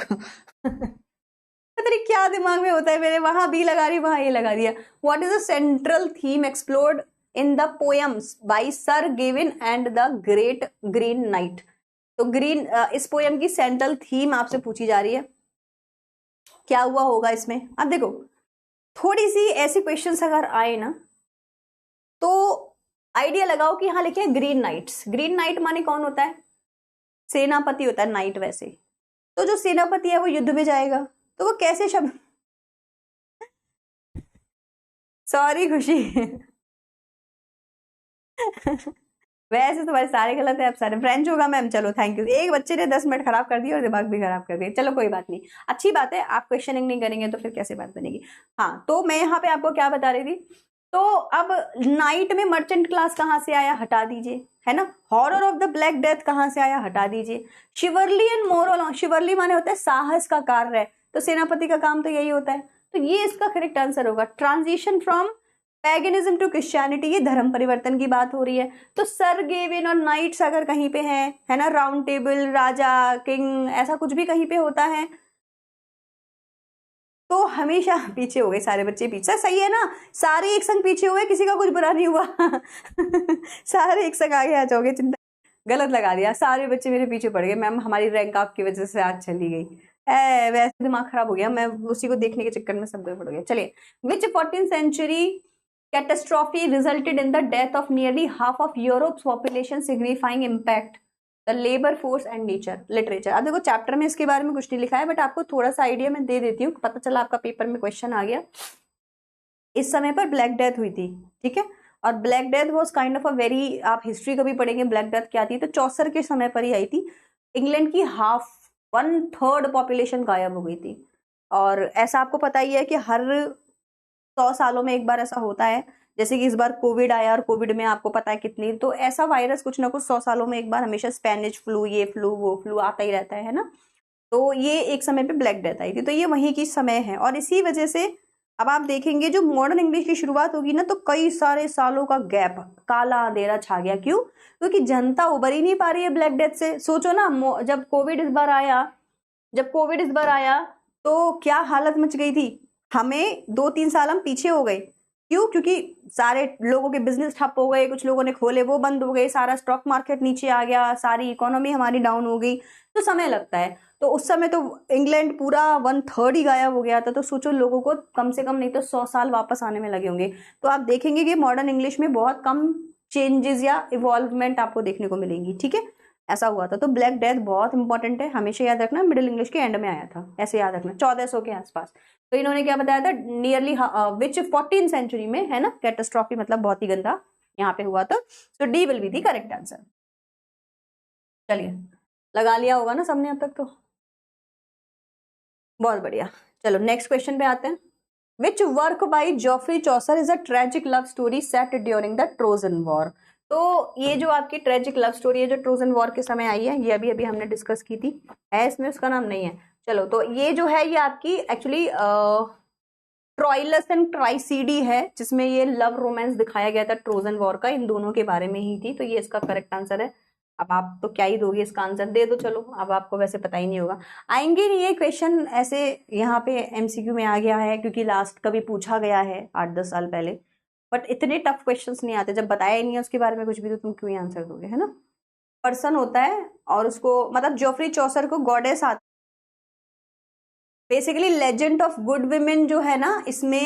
पता नहीं क्या दिमाग में होता है मेरे, वहां बी लगा रही वहां ये लगा दिया। What is the central theme explored in the poems by Sir Gawain and the great Green Knight. तो ग्रीन इस पोएम की सेंट्रल थीम आपसे पूछी जा रही है, क्या हुआ होगा इसमें। अब देखो थोड़ी सी ऐसे क्वेश्चंस अगर आए ना तो आइडिया लगाओ कि यहां लिखे ग्रीन नाइट्स, ग्रीन नाइट माने कौन होता है, सेनापति होता है नाइट वैसे, तो जो सेनापति है वो युद्ध में जाएगा, तो वो कैसे शब्द सॉरी खुशी वैसे तुम्हारे सारे गलत है, अब सारे फ्रेंच होगा मैम, चलो थैंक यू। एक बच्चे ने 10 मिनट खराब कर दिया और दिमाग भी खराब कर दिया, चलो कोई बात नहीं, अच्छी बात है, आप क्वेश्चनिंग नहीं करेंगे तो फिर कैसे बात बनेगी। हाँ तो मैं यहाँ पे आपको क्या बता रही थी, तो अब नाइट में मर्चेंट क्लास कहाँ से आया, हटा दीजिए, है ना। Horror of the black death कहाँ से आया, हटा दीजिए। शिवरली एंड मोरल, शिवरली माने होता है साहस का कार्य है, तो सेनापति का काम तो यही होता है, तो ये इसका करेक्ट आंसर होगा। ट्रांजिशन फ्रॉम पैगनिज्म टू क्रिश्चियनिटी, ये धर्म परिवर्तन की बात हो रही है, तो सर गेविन और नाइट्स अगर कहीं पे है ना, राउंड टेबल, राजा, किंग, ऐसा कुछ भी कहीं पे होता है तो हमेशा पीछे हो गए सारे बच्चे, पीछे सही है ना, सारे एक संग पीछे हुए, किसी का कुछ बुरा नहीं हुआ सारे एक संग आगे आ जाओगे, चिंता, गलत लगा दिया, सारे बच्चे मेरे पीछे पड़ गए मैम, हमारी रैंक आपकी वजह से आज चली गई। वैसे दिमाग खराब हो गया, मैं उसी को देखने के चक्कर में सब गड़बड़ गया। चलिए, विच 14th century catastrophe resulted in the death of nearly half of Europe's population, signifying impact the labour force and nature literature. अब देखो चैप्टर में इसके बारे में कुछ नहीं लिखा है, बट आपको थोड़ा सा आइडिया मैं दे देती हूँ, पता चला आपका पेपर में क्वेश्चन आ गया। इस समय पर ब्लैक डेथ हुई थी, ठीक है। और black death was kind of a very, आप हिस्ट्री कभी पढ़ेंगे ब्लैक डेथ क्या थी, तो चौसर के समय पर ही आई थी। इंग्लैंड की हाफ 1/3 पॉपुलेशन गायब हो गई थी। और ऐसा आपको पता ही है कि हर 100 सालों में एक बार ऐसा होता है, जैसे कि इस बार कोविड आया, और कोविड में आपको पता है कितनी, तो ऐसा वायरस कुछ ना कुछ 100 सालों में एक बार हमेशा स्पेनिश फ्लू, ये फ्लू वो फ्लू आता ही रहता है ना। तो ये एक समय पे ब्लैक डेथ आई थी, तो ये वहीं की समय है। और इसी वजह से अब आप देखेंगे जो मॉडर्न इंग्लिश की शुरुआत होगी ना, तो कई सारे सालों का गैप, काला अंधेरा छा गया। क्यों? क्योंकि जनता उबर ही नहीं पा रही है ब्लैक डेथ से। सोचो ना, जब कोविड इस बार आया तो क्या हालत मच गई थी। हमें 2-3 साल हम पीछे हो गए। क्यों? क्योंकि सारे लोगों के बिजनेस ठप हो गए, कुछ लोगों ने खोले वो बंद हो गए, सारा स्टॉक मार्केट नीचे आ गया, सारी इकोनॉमी हमारी डाउन हो गई, तो समय लगता है। तो उस समय तो इंग्लैंड पूरा 1/3 ही गायब हो गया था। तो सोचो लोगों को कम से कम नहीं तो 100 साल वापस आने में लगे होंगे। तो आप देखेंगे कि मॉडर्न इंग्लिश में बहुत कम चेंजेस या इवॉल्वमेंट आपको देखने को मिलेंगी, ठीक है। ऐसा हुआ था। तो ब्लैक डेथ बहुत इंपॉर्टेंट है, हमेशा याद रखना। मिडिल इंग्लिश के एंड में आया था, ऐसे याद रखना, 1400 के आसपास। तो इन्होंने क्या बताया था, नियरली विच 14th सेंचुरी में, है ना, कैटास्ट्रॉफी मतलब बहुत ही गंदा यहाँ पे हुआ था। तो D will be the correct answer. चलिए, लगा लिया होगा ना सबने अब तक तो, बहुत बढ़िया। चलो नेक्स्ट क्वेश्चन पे आते हैं। Which work by Geoffrey Chaucer is a tragic love story set during the Trojan war. तो ये जो आपकी ट्रेजिक लव स्टोरी है जो ट्रोजन वॉर के समय आई है, ये अभी अभी हमने डिस्कस की थी, है इसमें उसका नाम नहीं है। चलो, तो ये जो है ये आपकी एक्चुअली ट्रॉइलस एंड ट्राइसीडी है, जिसमें ये लव रोमांस दिखाया गया था ट्रोजन वॉर का, इन दोनों के बारे में ही थी। तो ये इसका करेक्ट आंसर है। अब आप तो क्या ही दोगे इसका आंसर, दे दो चलो, अब आपको वैसे पता ही नहीं होगा, आएंगे नहीं ये क्वेश्चन ऐसे। यहाँ पे एमसीक्यू में आ गया है क्योंकि लास्ट कभी पूछा गया है 8-10 साल पहले, बट इतने टफ क्वेश्चंस नहीं आते। जब बताया ही नहीं है उसके बारे में कुछ भी, तो तुम क्यों ही आंसर दोगे, है ना। पर्सन होता है और उसको मतलब जोफ्री चौसर को गॉडेस आती, basically legend of good women जो है ना, इसमें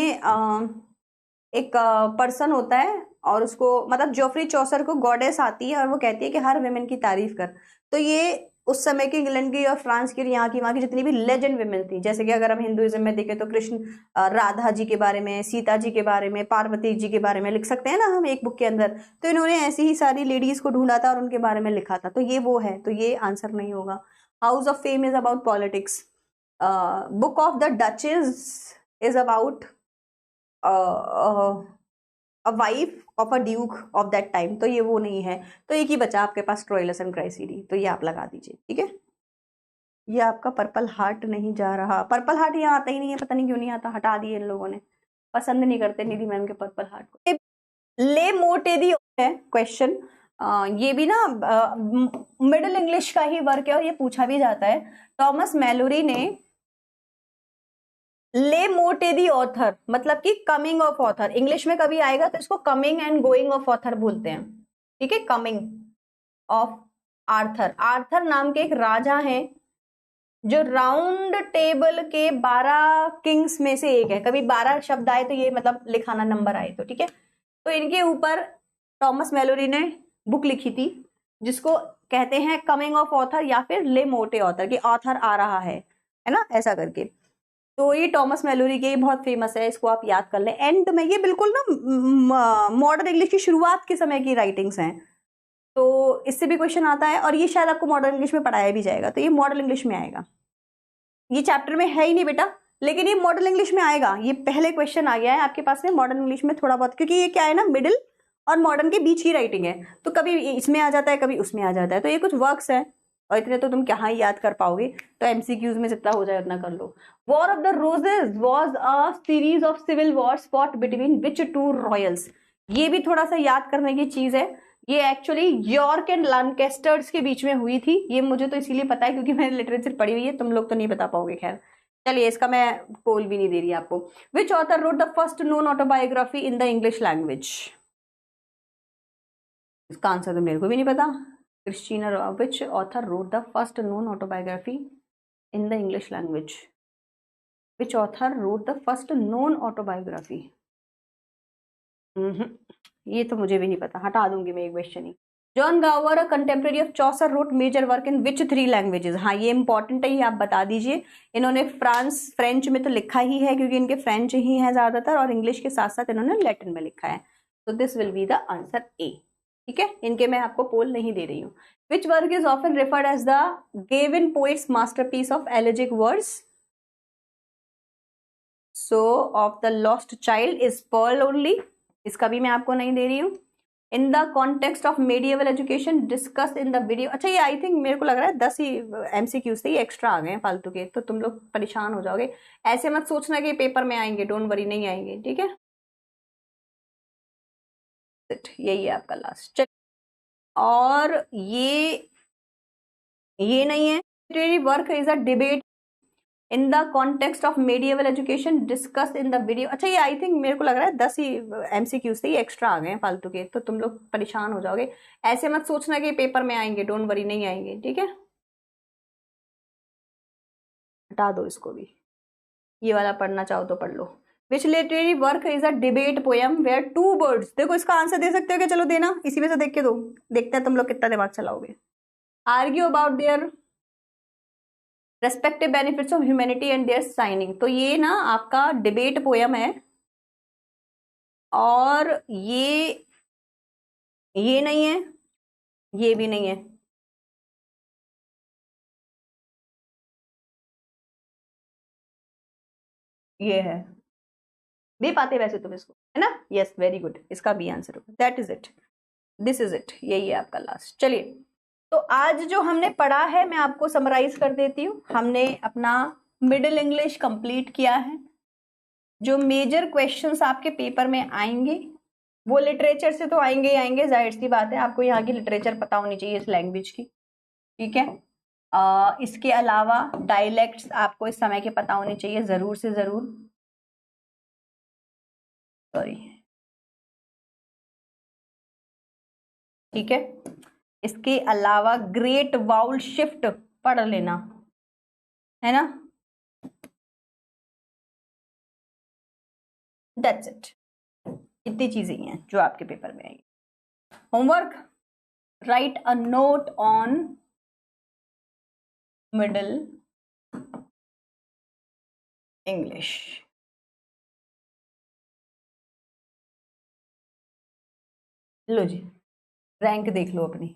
एक पर्सन होता है और उसको मतलब जोफ्री चौसर को गॉडेस आती है और वो कहती है कि हर विमेन की तारीफ कर। तो ये उस समय की इंग्लैंड की और फ्रांस की और यहाँ की वहाँ की जितनी भी लेजेंड विमेन थी, जैसे कि अगर हम हिंदुइज्म में देखें तो कृष्ण, राधा जी के बारे में, सीता जी के बारे में, पार्वती जी के बारे में लिख सकते हैं ना हम एक बुक के अंदर। तो इन्होंने ऐसी ही सारी लेडीज को ढूंढा था और उनके बारे में लिखा था। तो ये वो है, तो ये आंसर नहीं होगा। House of fame is about politics, book of the duchess is about a wife of a Duke of that time. तो ये वो नहीं है। तो एक ही बचा आपके पास, ट्रोइलस एंड क्राइसीडी, तो ये आप लगा दीजिए, ठीक है। ये आपका पर्पल हार्ट नहीं जा रहा, पर्पल हार्ट यहाँ आता ही नहीं है, पता नहीं क्यों नहीं आता, हटा दिए इन लोगों ने, पसंद नहीं करते निधि मैम के पर्पल हार्ट को। ले मोटे दी है क्वेश्चन, ये भी ना मिडिल इंग्लिश का ही वर्क है और ये पूछा भी जाता है। टॉमस मैलोरी ने ले मोटे दी ऑथर, मतलब कि कमिंग ऑफ ऑथर, इंग्लिश में कभी आएगा तो इसको coming and going of author बोलते हैं, ठीक है। कमिंग ऑफ आर्थर, आर्थर नाम के एक राजा हैं जो राउंड टेबल के 12 किंग्स में से एक है। कभी 12 शब्द आए तो ये मतलब लिखाना नंबर आए तो, ठीक है। तो इनके ऊपर टॉमस मैलोरी ने बुक लिखी थी जिसको कहते हैं कमिंग ऑफ ऑथर या फिर ले मोटे ऑथर, कि ऑथर आ रहा है ना, ऐसा करके। तो ये टॉमस मैलोरी के बहुत फेमस है, इसको आप याद कर लें। एंड में ये बिल्कुल ना मॉडर्न इंग्लिश की शुरुआत के समय की राइटिंग्स हैं, तो इससे भी क्वेश्चन आता है और ये शायद आपको मॉडर्न इंग्लिश में पढ़ाया भी जाएगा, तो ये मॉडर्न इंग्लिश में आएगा। ये चैप्टर में है ही नहीं बेटा, लेकिन ये मॉडर्न इंग्लिश में आएगा। ये पहले क्वेश्चन आ गया है आपके पास में मॉडर्न इंग्लिश में थोड़ा बहुत, क्योंकि ये क्या है ना, मिडिल और मॉडर्न के बीच की राइटिंग है, तो कभी इसमें आ जाता है कभी उसमें आ जाता है। तो ये कुछ वर्क्स हैं और इतने तो तुम क्या ही याद कर पाओगे, तो एमसीक्यूज में जितना हो जाए उतना कर लो। War of the Roses was a series of civil wars fought between which two royals. ये भी थोड़ा सा याद करने की चीज है। ये एक्चुअली यॉर्क एंड लैंकेस्टर्स के बीच में हुई थी। ये मुझे तो इसीलिए पता है क्योंकि मैंने लिटरेचर पढ़ी हुई है, तुम लोग तो नहीं बता पाओगे। खैर चलिए, इसका मैं पोल भी नहीं दे रही आपको। Which author wrote the first known autobiography in the English language. इसका आंसर तो मेरे को भी नहीं पता। Christina, which author wrote the first known autobiography in the English language. Which author wrote the first known autobiography. ये तो मुझे भी नहीं पता, हटा दूंगी मैं एक क्वेश्चन ही। John Gower, a contemporary of Chaucer, wrote major work in which 3 languages. हाँ ये इंपॉर्टेंट है, ये आप बता दीजिए। इन्होंने फ्रेंच में तो लिखा ही है क्योंकि इनके फ्रेंच ही है ज्यादातर, और इंग्लिश के साथ साथ इन्होंने लैटिन में लिखा है। तो this will be the answer A. ठीक है, इनके मैं आपको पोल नहीं दे रही हूँ। Which work is often referred as the Gawain poet's masterpiece of elegiac words. So of the lost child is Pearl only, इसका भी मैं आपको नहीं दे रही हूँ। In the context of medieval education discuss in the video. अच्छा ये आई थिंक मेरे को लग रहा है 10 ही एमसीक्यूज थे, ये एक्स्ट्रा आ गए हैं फालतू के, तो तुम लोग परेशान हो जाओगे। ऐसे मत सोचना कि पेपर में आएंगे, डोंट वरी, नहीं आएंगे। ठीक है, यही है आपका लास्ट। चल, और ये नहीं है। Literary work is a debate in the context of medieval education discuss in the video. अच्छा ये आई थिंक मेरे को लग रहा है 10 ही एमसीक्यूज थे, ये एक्स्ट्रा आ गए हैं फालतू के, तो तुम लोग परेशान हो जाओगे। ऐसे मत सोचना कि पेपर में आएंगे, डोंट वरी, नहीं आएंगे। ठीक है, हटा दो इसको भी, ये वाला पढ़ना चाहो तो पढ़ लो। Which literary work is a debate poem where two birds. देखो इसका आंसर दे सकते हो क्या? चलो देना, इसी में से देख के दो, देखते हैं तुम लोग कितना दिमाग चलाओगे। Argue about their respective benefits of humanity and their signing. तो ये ना आपका डिबेट पोयम है, और ये नहीं है, ये भी नहीं है, ये है। दे पाते वैसे तुम इसको, है ना? यस वेरी गुड, इसका बी आंसर होगा। That is it, this is it, यही है आपका लास्ट। चलिए, तो आज जो हमने पढ़ा है मैं आपको समराइज कर देती हूँ। हमने अपना मिडिल इंग्लिश कंप्लीट किया है। जो मेजर क्वेश्चंस आपके पेपर में आएंगे वो लिटरेचर से तो आएंगे ही आएंगे, जाहिर सी बात है, आपको यहाँ की लिटरेचर पता होनी चाहिए इस लैंग्वेज की। ठीक है, इसके अलावा डायलेक्ट्स आपको इस समय के पता होने चाहिए जरूर से जरूर। सॉरी, ठीक है, इसके अलावा ग्रेट वाउल शिफ्ट पढ़ लेना, है ना? दैट्स इट, इतनी चीजें हैं जो आपके पेपर में आएंगी। Homework, write a note on Middle English. लो जी, रैंक देख लो अपनी।